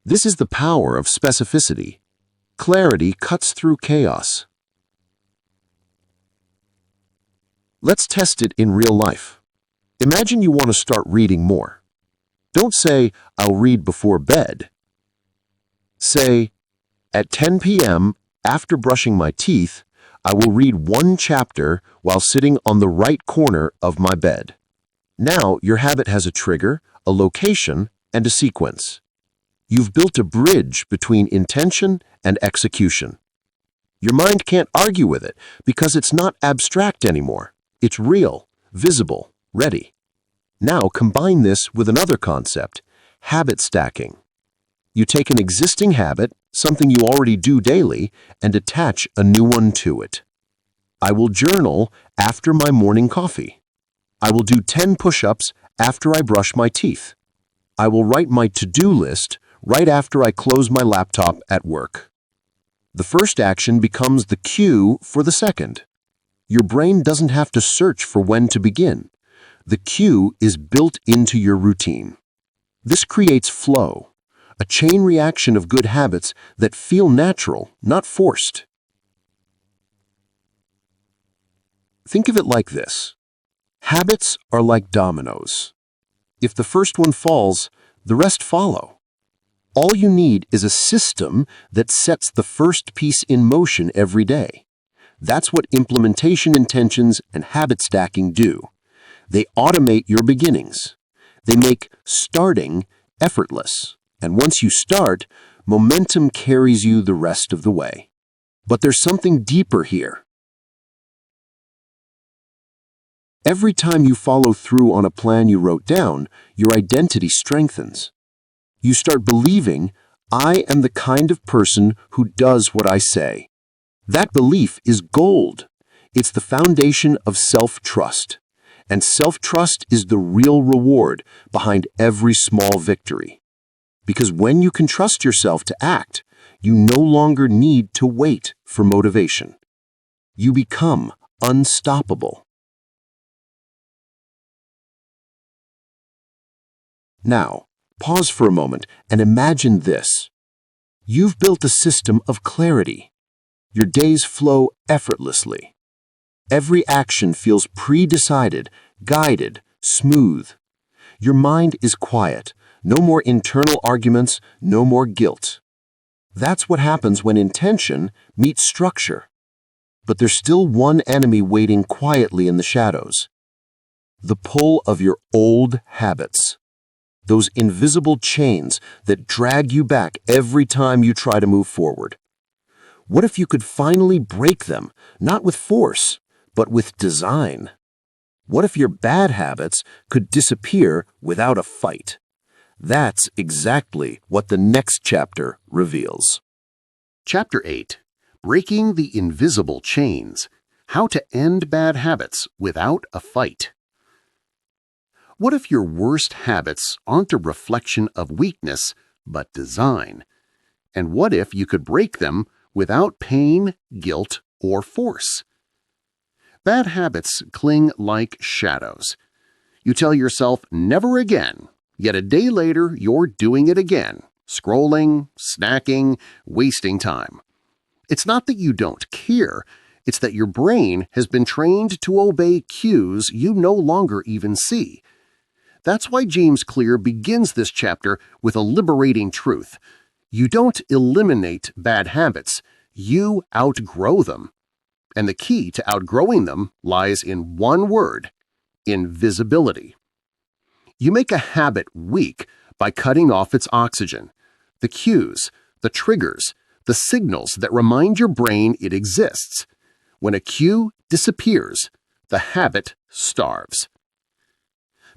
This is the power of specificity. Clarity cuts through chaos. Let's test it in real life. Imagine you want to start reading more. Don't say, "I'll read before bed." Say, "At 10 p.m., after brushing my teeth, I will read one chapter while sitting on the right corner of my bed." Now your habit has a trigger, a location, and a sequence. You've built a bridge between intention and execution. Your mind can't argue with it because it's not abstract anymore. It's real, visible, ready. Now combine this with another concept: habit stacking. You take an existing habit, something you already do daily, and attach a new one to it. I will journal after my morning coffee. I will do 10 push-ups after I brush my teeth. I will write my to-do list right after I close my laptop at work. The first action becomes the cue for the second. Your brain doesn't have to search for when to begin. The cue is built into your routine. This creates flow, a chain reaction of good habits that feel natural, not forced. Think of it like this. Habits are like dominoes. If the first one falls, the rest follow. All you need is a system that sets the first piece in motion every day. That's what implementation intentions and habit stacking do. They automate your beginnings. They make starting effortless. And once you start, momentum carries you the rest of the way. But there's something deeper here. Every time you follow through on a plan you wrote down, your identity strengthens. You start believing, I am the kind of person who does what I say. That belief is gold. It's the foundation of self-trust. And self-trust is the real reward behind every small victory. Because when you can trust yourself to act, you no longer need to wait for motivation. You become unstoppable. Now, pause for a moment and imagine this. You've built a system of clarity. Your days flow effortlessly. Every action feels pre-decided, guided, smooth. Your mind is quiet. No more internal arguments, no more guilt. That's what happens when intention meets structure. But there's still one enemy waiting quietly in the shadows. The pull of your old habits. Those invisible chains that drag you back every time you try to move forward. What if you could finally break them, not with force, but with design? What if your bad habits could disappear without a fight? That's exactly what the next chapter reveals. Chapter 8. Breaking the Invisible Chains. How to End Bad Habits Without a Fight. What if your worst habits aren't a reflection of weakness, but design? And what if you could break them without pain, guilt, or force? Bad habits cling like shadows. You tell yourself, never again, yet a day later you're doing it again, scrolling, snacking, wasting time. It's not that you don't care, it's that your brain has been trained to obey cues you no longer even see. That's why James Clear begins this chapter with a liberating truth. You don't eliminate bad habits, you outgrow them. And the key to outgrowing them lies in one word: invisibility. You make a habit weak by cutting off its oxygen, the cues, the triggers, the signals that remind your brain it exists. When a cue disappears, the habit starves.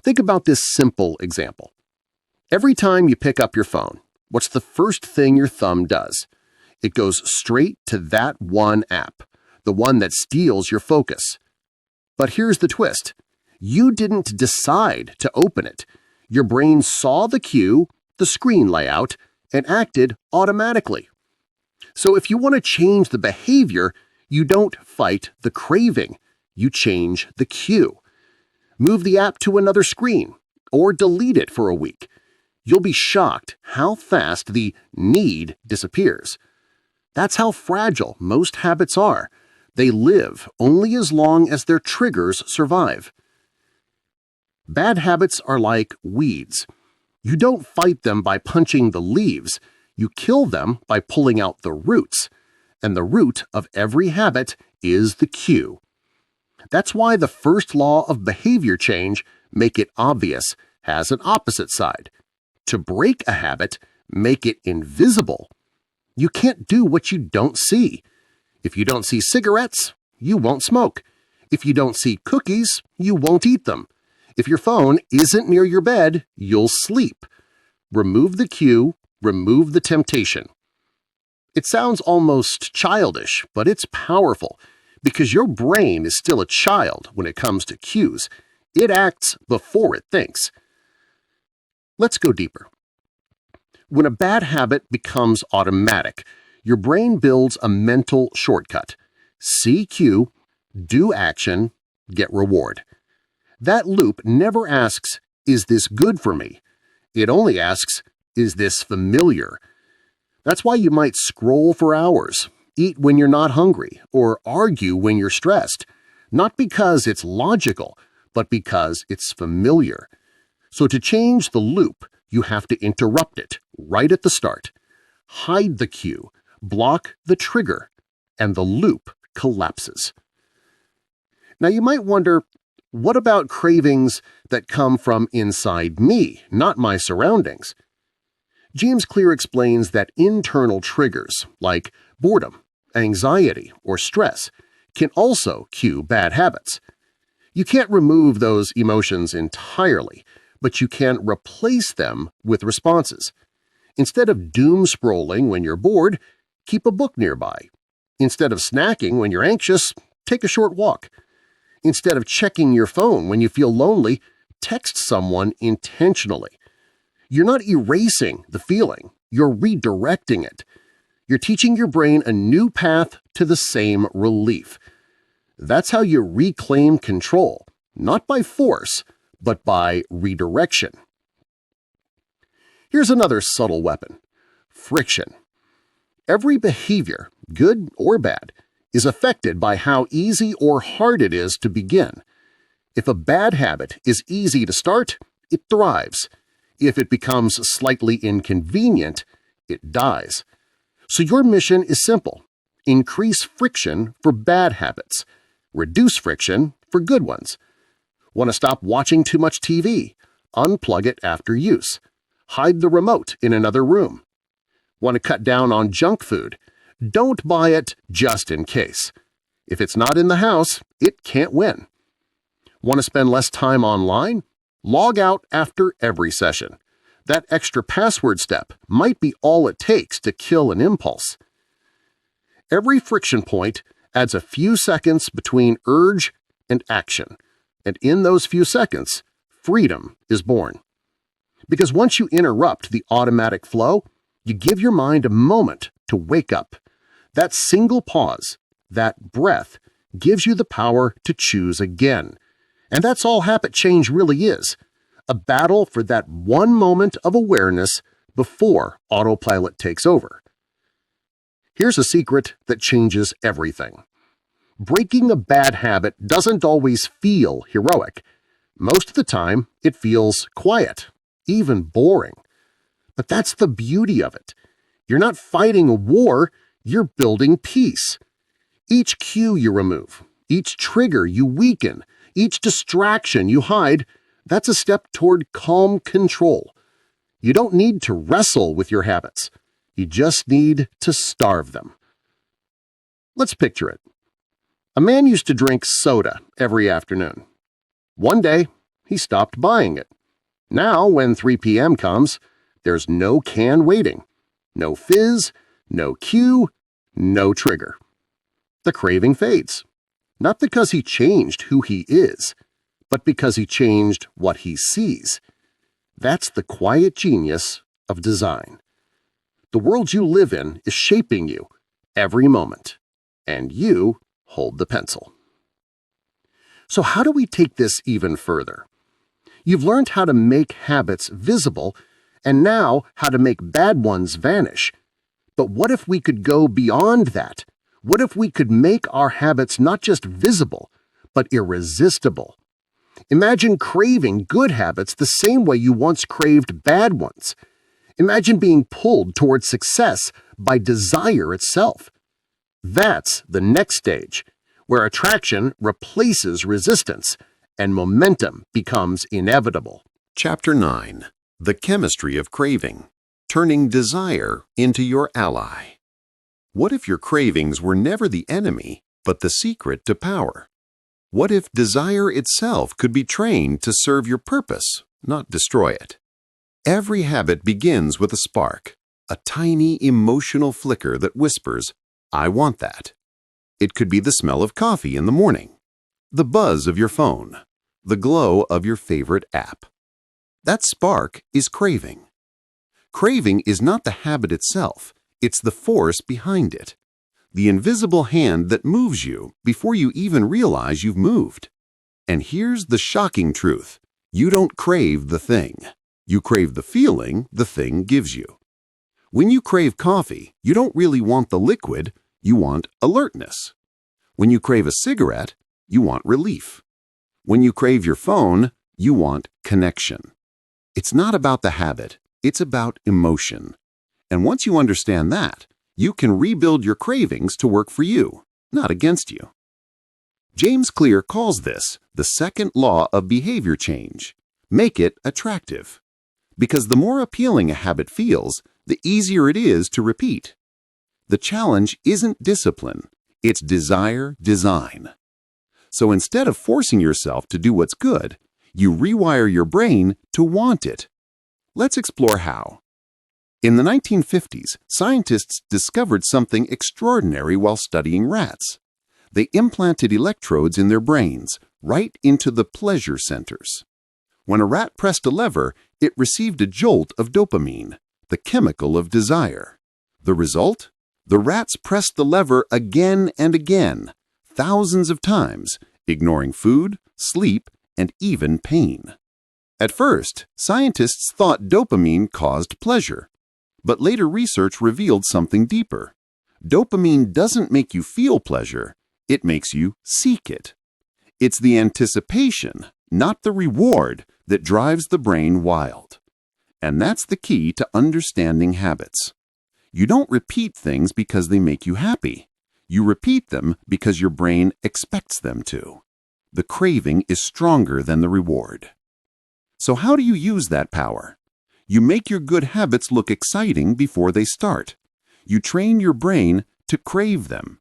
Think about this simple example. Every time you pick up your phone, what's the first thing your thumb does? It goes straight to that one app, the one that steals your focus. But here's the twist. You didn't decide to open it. Your brain saw the cue, the screen layout, and acted automatically. So if you want to change the behavior, you don't fight the craving. You change the cue. Move the app to another screen, or delete it for a week. You'll be shocked how fast the need disappears. That's how fragile most habits are. They live only as long as their triggers survive. Bad habits are like weeds. You don't fight them by punching the leaves. You kill them by pulling out the roots. And the root of every habit is the cue. That's why the first law of behavior change, make it obvious, has an opposite side. To break a habit, make it invisible. You can't do what you don't see. If you don't see cigarettes, you won't smoke. If you don't see cookies, you won't eat them. If your phone isn't near your bed, you'll sleep. Remove the cue, remove the temptation. It sounds almost childish, but it's powerful. Because your brain is still a child when it comes to cues. It acts before it thinks. Let's go deeper. When a bad habit becomes automatic, your brain builds a mental shortcut. See cue, do action, get reward. That loop never asks, is this good for me? It only asks, is this familiar? That's why you might scroll for hours, eat when you're not hungry, or argue when you're stressed. not because it's logical, but because it's familiar. So to change the loop, you have to interrupt it right at the start. Hide the cue, block the trigger, and the loop collapses. Now you might wonder, what about cravings that come from inside me, not my surroundings? James Clear explains that internal triggers, like boredom, anxiety, or stress, can also cue bad habits. You can't remove those emotions entirely, but you can replace them with responses. Instead of doom scrolling when you're bored, keep a book nearby. Instead of snacking when you're anxious, take a short walk. Instead of checking your phone when you feel lonely, text someone intentionally. You're not erasing the feeling, you're redirecting it. You're teaching your brain a new path to the same relief. That's how you reclaim control, not by force, but by redirection. Here's another subtle weapon: friction. Every behavior, good or bad, is affected by how easy or hard it is to begin. If a bad habit is easy to start, it thrives. If it becomes slightly inconvenient, it dies. So your mission is simple: increase friction for bad habits, reduce friction for good ones. Want to stop watching too much TV? Unplug it after use. Hide the remote in another room. Want to cut down on junk food? Don't buy it just in case. If it's not in the house, it can't win. Want to spend less time online? Log out after every session. That extra password step might be all it takes to kill an impulse. Every friction point adds a few seconds between urge and action, and in those few seconds, freedom is born. Because once you interrupt the automatic flow, you give your mind a moment to wake up. That single pause, that breath, gives you the power to choose again. And that's all habit change really is: a battle for that one moment of awareness before autopilot takes over. Here's a secret that changes everything. Breaking a bad habit doesn't always feel heroic. Most of the time, it feels quiet, even boring. But that's the beauty of it. You're not fighting a war, you're building peace. Each cue you remove, each trigger you weaken, each distraction you hide, that's a step toward calm control. You don't need to wrestle with your habits. You just need to starve them. Let's picture it. A man used to drink soda every afternoon. One day, he stopped buying it. Now, when 3 p.m. comes, there's no can waiting, no fizz, no cue, no trigger. The craving fades, not because he changed who he is, but because he changed what he sees. That's the quiet genius of design. The world you live in is shaping you every moment, and you hold the pencil. So how do we take this even further? You've learned how to make habits visible, and now how to make bad ones vanish. But what if we could go beyond that? What if we could make our habits not just visible, but irresistible? Imagine craving good habits the same way you once craved bad ones. Imagine being pulled towards success by desire itself. That's the next stage, where attraction replaces resistance and momentum becomes inevitable. Chapter 9. The Chemistry of Craving. Turning Desire into Your Ally. What if your cravings were never the enemy, but the secret to power? What if desire itself could be trained to serve your purpose, not destroy it? Every habit begins with a spark, a tiny emotional flicker that whispers, "I want that." It could be the smell of coffee in the morning, the buzz of your phone, the glow of your favorite app. That spark is craving. Craving is not the habit itself, it's the force behind it. The invisible hand that moves you before you even realize you've moved. And here's the shocking truth: you don't crave the thing. You crave the feeling the thing gives you. When you crave coffee, you don't really want the liquid, you want alertness. When you crave a cigarette, you want relief. When you crave your phone, you want connection. It's not about the habit, it's about emotion. And once you understand that, you can rebuild your cravings to work for you, not against you. James Clear calls this the second law of behavior change. Make it attractive. Because the more appealing a habit feels, the easier it is to repeat. The challenge isn't discipline, it's desire design. So instead of forcing yourself to do what's good, you rewire your brain to want it. Let's explore how. In the 1950s, scientists discovered something extraordinary while studying rats. They implanted electrodes in their brains, right into the pleasure centers. When a rat pressed a lever, it received a jolt of dopamine, the chemical of desire. The result? The rats pressed the lever again and again, thousands of times, ignoring food, sleep, and even pain. At first, scientists thought dopamine caused pleasure, but later research revealed something deeper. Dopamine doesn't make you feel pleasure, it makes you seek it. It's the anticipation, not the reward, that drives the brain wild. And that's the key to understanding habits. You don't repeat things because they make you happy. You repeat them because your brain expects them to. The craving is stronger than the reward. So how do you use that power? You make your good habits look exciting before they start. You train your brain to crave them.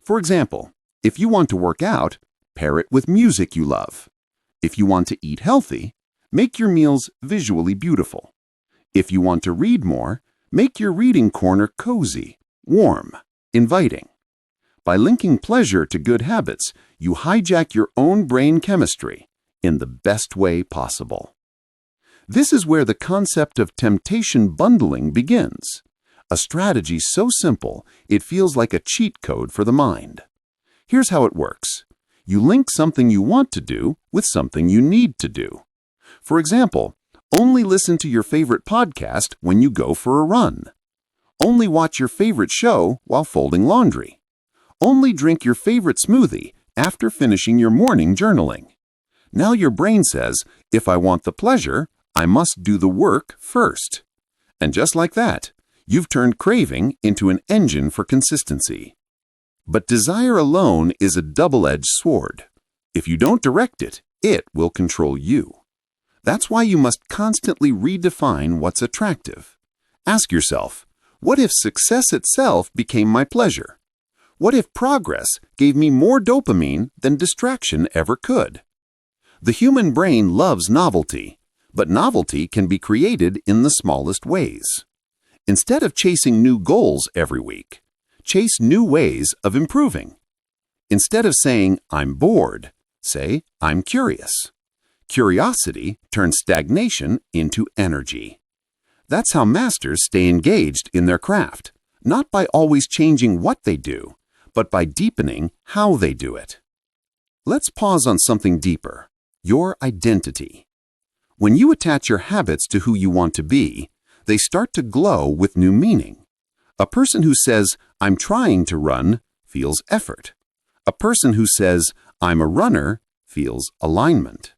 For example, if you want to work out, pair it with music you love. If you want to eat healthy, make your meals visually beautiful. If you want to read more, make your reading corner cozy, warm, inviting. By linking pleasure to good habits, you hijack your own brain chemistry in the best way possible. This is where the concept of temptation bundling begins, a strategy so simple it feels like a cheat code for the mind. Here's how it works. You link something you want to do with something you need to do. For example, only listen to your favorite podcast when you go for a run. Only watch your favorite show while folding laundry. Only drink your favorite smoothie after finishing your morning journaling. Now your brain says, if I want the pleasure, I must do the work first. And just like that, you've turned craving into an engine for consistency. But desire alone is a double-edged sword. If you don't direct it, it will control you. That's why you must constantly redefine what's attractive. Ask yourself, what if success itself became my pleasure? What if progress gave me more dopamine than distraction ever could? The human brain loves novelty, but novelty can be created in the smallest ways. Instead of chasing new goals every week, chase new ways of improving. Instead of saying, I'm bored, say, I'm curious. Curiosity turns stagnation into energy. That's how masters stay engaged in their craft, not by always changing what they do, but by deepening how they do it. Let's pause on something deeper, your identity. When you attach your habits to who you want to be, they start to glow with new meaning. A person who says, I'm trying to run, feels effort. A person who says, I'm a runner, feels alignment.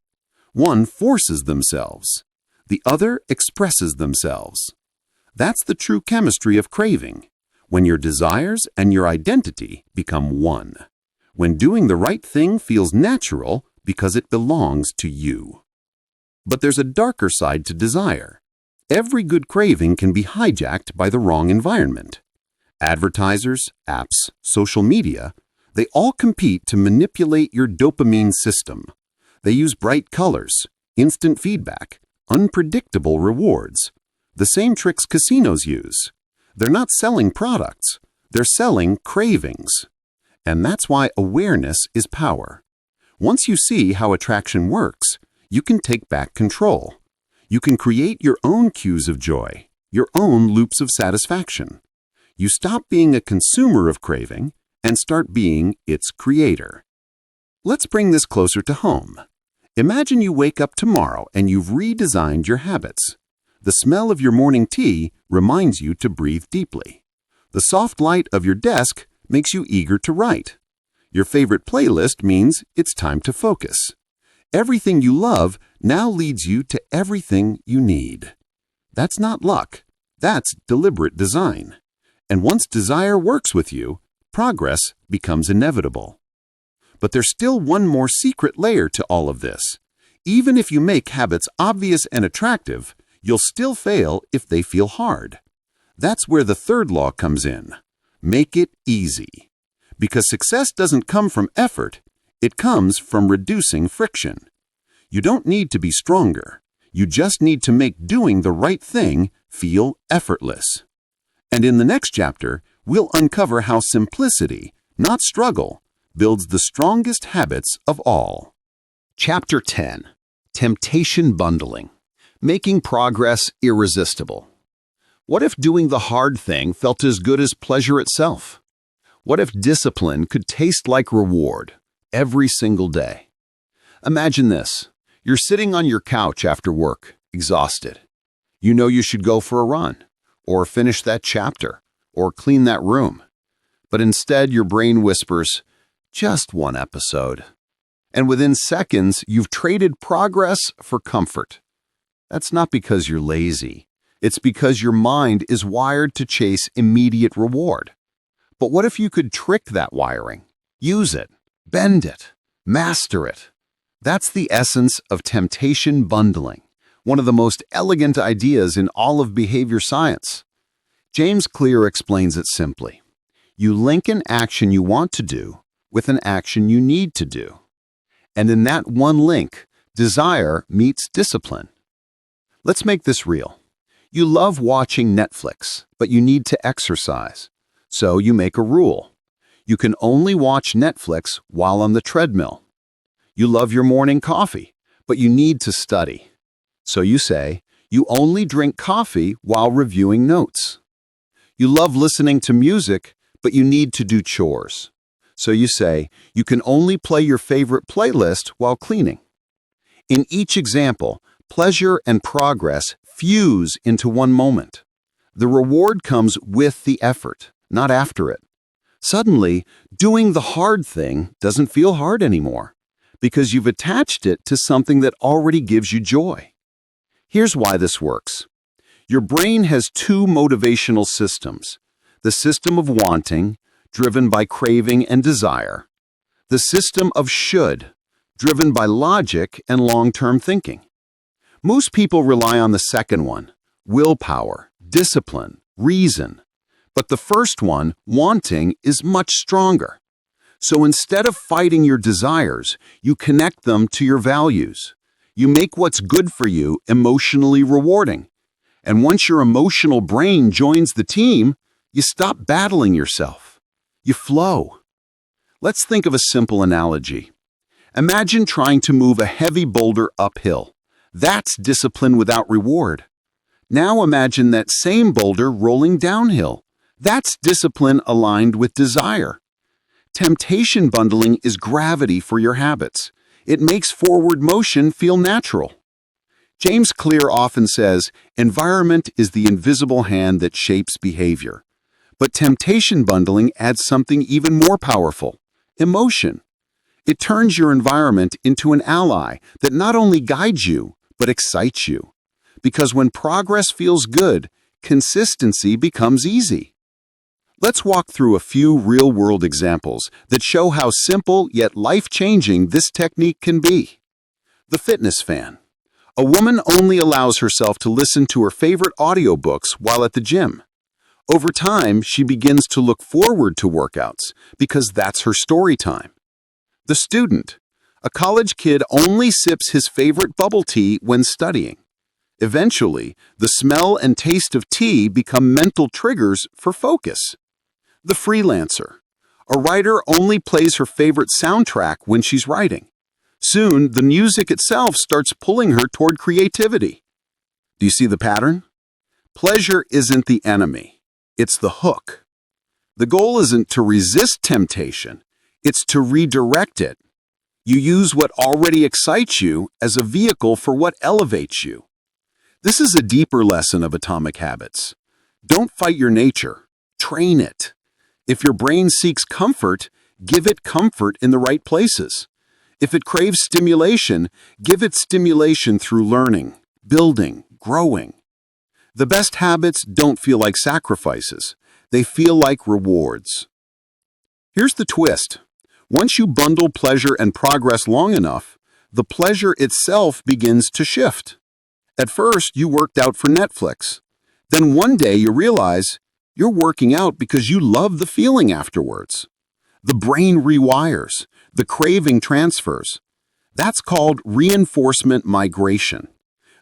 One forces themselves. The other expresses themselves. That's the true chemistry of craving, when your desires and your identity become one. When doing the right thing feels natural because it belongs to you. But there's a darker side to desire. Every good craving can be hijacked by the wrong environment. Advertisers, apps, social media, they all compete to manipulate your dopamine system. They use bright colors, instant feedback, unpredictable rewards. The same tricks casinos use. They're not selling products, they're selling cravings. And that's why awareness is power. Once you see how attraction works, you can take back control. You can create your own cues of joy, your own loops of satisfaction. You stop being a consumer of craving and start being its creator. Let's bring this closer to home. Imagine you wake up tomorrow and you've redesigned your habits. The smell of your morning tea reminds you to breathe deeply. The soft light of your desk makes you eager to write. Your favorite playlist means it's time to focus. Everything you love now leads you to everything you need. That's not luck. That's deliberate design. And once desire works with you, progress becomes inevitable. But there's still one more secret layer to all of this. Even if you make habits obvious and attractive, you'll still fail if they feel hard. That's where the third law comes in. Make it easy. Because success doesn't come from effort, it comes from reducing friction. You don't need to be stronger. You just need to make doing the right thing feel effortless. And in the next chapter, we'll uncover how simplicity, not struggle, builds the strongest habits of all. Chapter 10. Temptation Bundling. Making Progress Irresistible. What if doing the hard thing felt as good as pleasure itself? What if discipline could taste like reward every single day? Imagine this. You're sitting on your couch after work, exhausted. You know you should go for a run, or finish that chapter, or clean that room. But instead, your brain whispers, just one episode. And within seconds, you've traded progress for comfort. That's not because you're lazy. It's because your mind is wired to chase immediate reward. But what if you could trick that wiring? Use it, bend it, master it. That's the essence of temptation bundling, one of the most elegant ideas in all of behavior science. James Clear explains it simply. You link an action you want to do with an action you need to do. And in that one link, desire meets discipline. Let's make this real. You love watching Netflix, but you need to exercise. So you make a rule. You can only watch Netflix while on the treadmill. You love your morning coffee, but you need to study. So you say, you only drink coffee while reviewing notes. You love listening to music, but you need to do chores. So you say, you can only play your favorite playlist while cleaning. In each example, pleasure and progress fuse into one moment. The reward comes with the effort, not after it. Suddenly, doing the hard thing doesn't feel hard anymore, because you've attached it to something that already gives you joy. Here's why this works. Your brain has two motivational systems. The system of wanting, driven by craving and desire. The system of should, driven by logic and long-term thinking. Most people rely on the second one, willpower, discipline, reason. But the first one, wanting, is much stronger. So instead of fighting your desires, you connect them to your values. You make what's good for you emotionally rewarding. And once your emotional brain joins the team, you stop battling yourself. You flow. Let's think of a simple analogy. Imagine trying to move a heavy boulder uphill. That's discipline without reward. Now imagine that same boulder rolling downhill. That's discipline aligned with desire. Temptation bundling is gravity for your habits. It makes forward motion feel natural. James Clear often says, environment is the invisible hand that shapes behavior. But temptation bundling adds something even more powerful, emotion. It turns your environment into an ally that not only guides you, but excites you. Because when progress feels good, consistency becomes easy. Let's walk through a few real-world examples that show how simple yet life-changing this technique can be. The fitness fan. A woman only allows herself to listen to her favorite audiobooks while at the gym. Over time, she begins to look forward to workouts because that's her story time. The student. A college kid only sips his favorite bubble tea when studying. Eventually, the smell and taste of tea become mental triggers for focus. The freelancer. A writer only plays her favorite soundtrack when she's writing. Soon, the music itself starts pulling her toward creativity. Do you see the pattern? Pleasure isn't the enemy. It's the hook. The goal isn't to resist temptation. It's to redirect it. You use what already excites you as a vehicle for what elevates you. This is a deeper lesson of atomic habits. Don't fight your nature. Train it. If your brain seeks comfort, give it comfort in the right places. If it craves stimulation, give it stimulation through learning, building, growing. The best habits don't feel like sacrifices. They feel like rewards. Here's the twist. Once you bundle pleasure and progress long enough, the pleasure itself begins to shift. At first, you worked out for Netflix. Then one day you realize you're working out because you love the feeling afterwards. The brain rewires, the craving transfers. That's called reinforcement migration.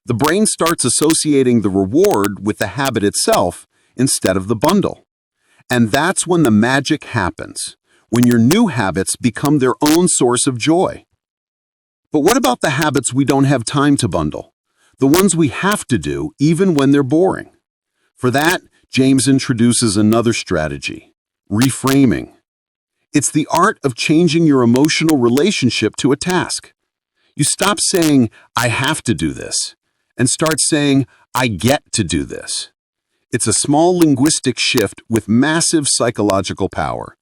The brain starts associating the reward with the habit itself instead of the bundle. And that's when the magic happens, when your new habits become their own source of joy. But what about the habits we don't have time to bundle? The ones we have to do even when they're boring. For that, James introduces another strategy, reframing. It's the art of changing your emotional relationship to a task. You stop saying, I have to do this, and start saying, I get to do this. It's a small linguistic shift with massive psychological power,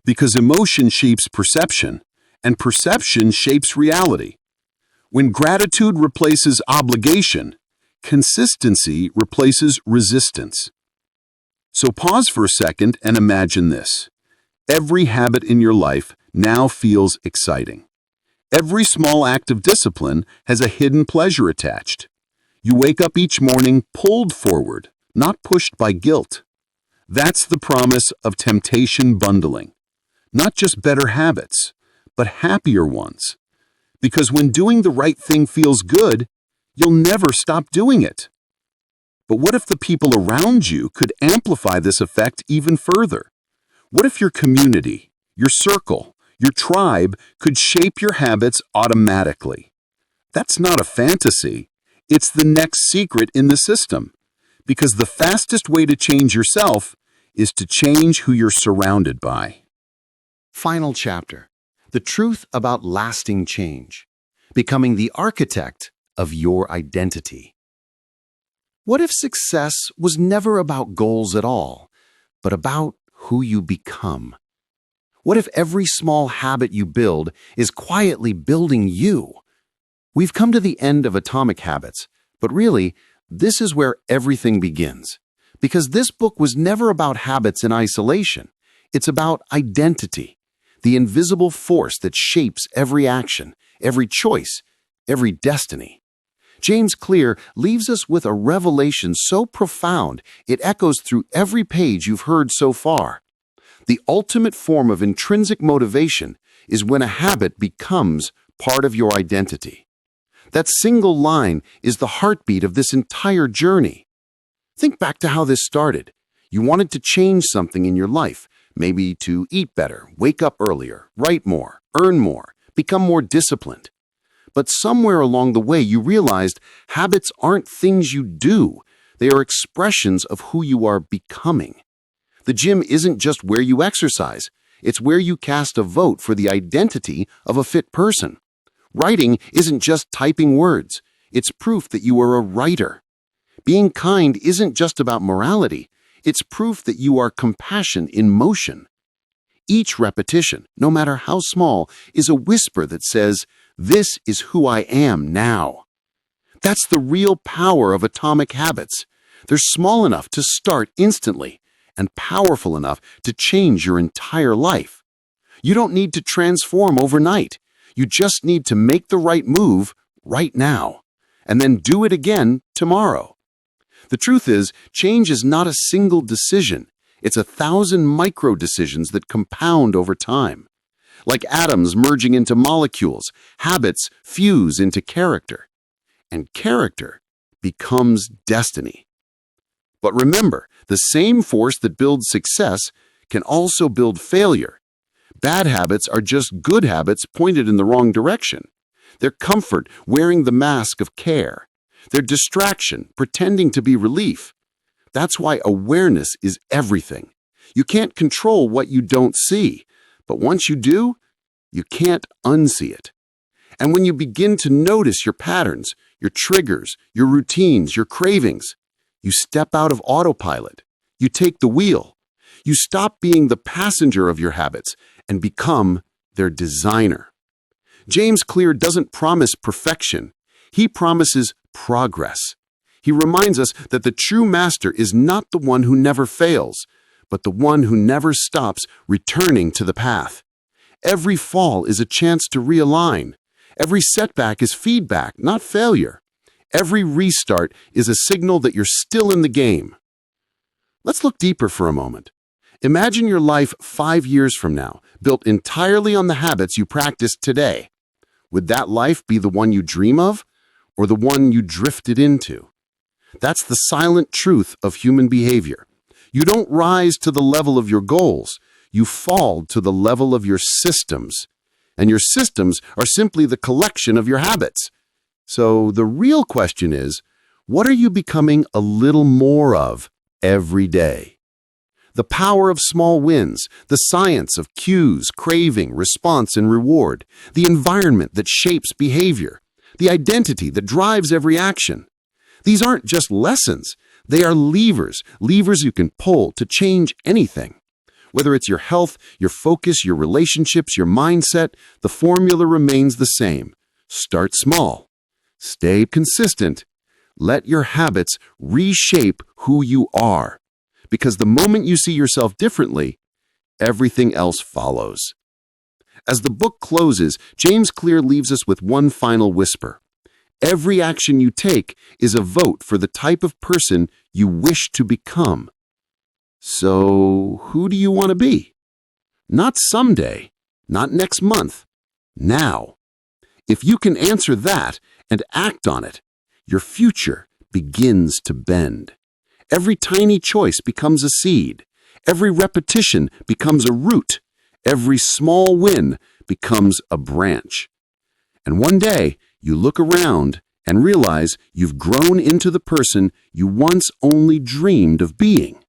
because emotion shapes perception, and perception shapes reality. When gratitude replaces obligation, consistency replaces resistance. So pause for a second and imagine this. Every habit in your life now feels exciting. Every small act of discipline has a hidden pleasure attached. You wake up each morning pulled forward, not pushed by guilt. That's the promise of temptation bundling. Not just better habits, but happier ones. Because when doing the right thing feels good, you'll never stop doing it. But what if the people around you could amplify this effect even further? What if your community, your circle, your tribe could shape your habits automatically? That's not a fantasy. It's the next secret in the system. Because the fastest way to change yourself is to change who you're surrounded by. Final chapter. The truth about lasting change. Becoming the architect of your identity. What if success was never about goals at all, but about who you become? What if every small habit you build is quietly building you? We've come to the end of Atomic Habits, but really, this is where everything begins. Because this book was never about habits in isolation. It's about identity, the invisible force that shapes every action, every choice, every destiny. James Clear leaves us with a revelation so profound it echoes through every page you've heard so far. The ultimate form of intrinsic motivation is when a habit becomes part of your identity. That single line is the heartbeat of this entire journey. Think back to how this started. You wanted to change something in your life, maybe to eat better, wake up earlier, write more, earn more, become more disciplined. But somewhere along the way, you realized habits aren't things you do. They are expressions of who you are becoming. The gym isn't just where you exercise. It's where you cast a vote for the identity of a fit person. Writing isn't just typing words. It's proof that you are a writer. Being kind isn't just about morality. It's proof that you are compassion in motion. Each repetition, no matter how small, is a whisper that says, "This is who I am now." That's the real power of atomic habits. They're small enough to start instantly and powerful enough to change your entire life. You don't need to transform overnight. You just need to make the right move right now, and then do it again tomorrow. The truth is, change is not a single decision. It's 1,000 micro decisions that compound over time. Like atoms merging into molecules, habits fuse into character. And character becomes destiny. But remember, the same force that builds success can also build failure. Bad habits are just good habits pointed in the wrong direction. They're comfort wearing the mask of care. They're distraction pretending to be relief. That's why awareness is everything. You can't control what you don't see, but once you do, you can't unsee it. And when you begin to notice your patterns, your triggers, your routines, your cravings, you step out of autopilot. You take the wheel. You stop being the passenger of your habits and become their designer. James Clear doesn't promise perfection. He promises progress. He reminds us that the true master is not the one who never fails, but the one who never stops returning to the path. Every fall is a chance to realign. Every setback is feedback, not failure. Every restart is a signal that you're still in the game. Let's look deeper for a moment. Imagine your life 5 years from now, built entirely on the habits you practice today. Would that life be the one you dream of, or the one you drifted into? That's the silent truth of human behavior. You don't rise to the level of your goals. You fall to the level of your systems. And your systems are simply the collection of your habits. So the real question is, what are you becoming a little more of every day? The power of small wins, the science of cues, craving, response, and reward, the environment that shapes behavior, the identity that drives every action. These aren't just lessons. They are levers you can pull to change anything. Whether it's your health, your focus, your relationships, your mindset, the formula remains the same. Start small. Stay consistent. Let your habits reshape who you are. Because the moment you see yourself differently, everything else follows. As the book closes, James Clear leaves us with one final whisper. Every action you take is a vote for the type of person you wish to become. So, who do you want to be? Not someday, not next month, now. If you can answer that and act on it, your future begins to bend. Every tiny choice becomes a seed. Every repetition becomes a root. Every small win becomes a branch. And one day, you look around and realize you've grown into the person you once only dreamed of being.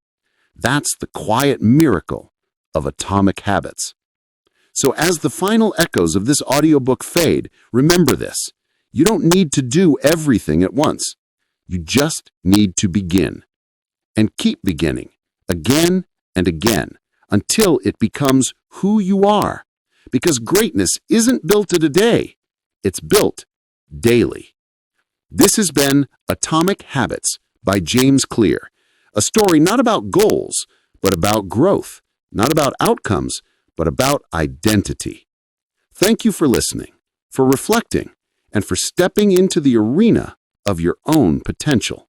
That's the quiet miracle of atomic habits. So as the final echoes of this audiobook fade, remember this. You don't need to do everything at once. You just need to begin. And keep beginning, again and again, until it becomes who you are. Because greatness isn't built in a day. It's built daily. This has been Atomic Habits by James Clear, a story not about goals, but about growth, not about outcomes, but about identity. Thank you for listening, for reflecting, and for stepping into the arena of your own potential.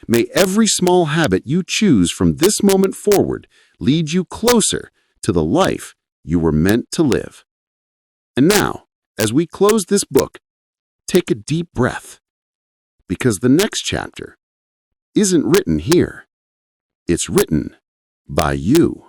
May every small habit you choose from this moment forward lead you closer to the life you were meant to live. And now, as we close this book, take a deep breath, because the next chapter isn't written here. It's written by you.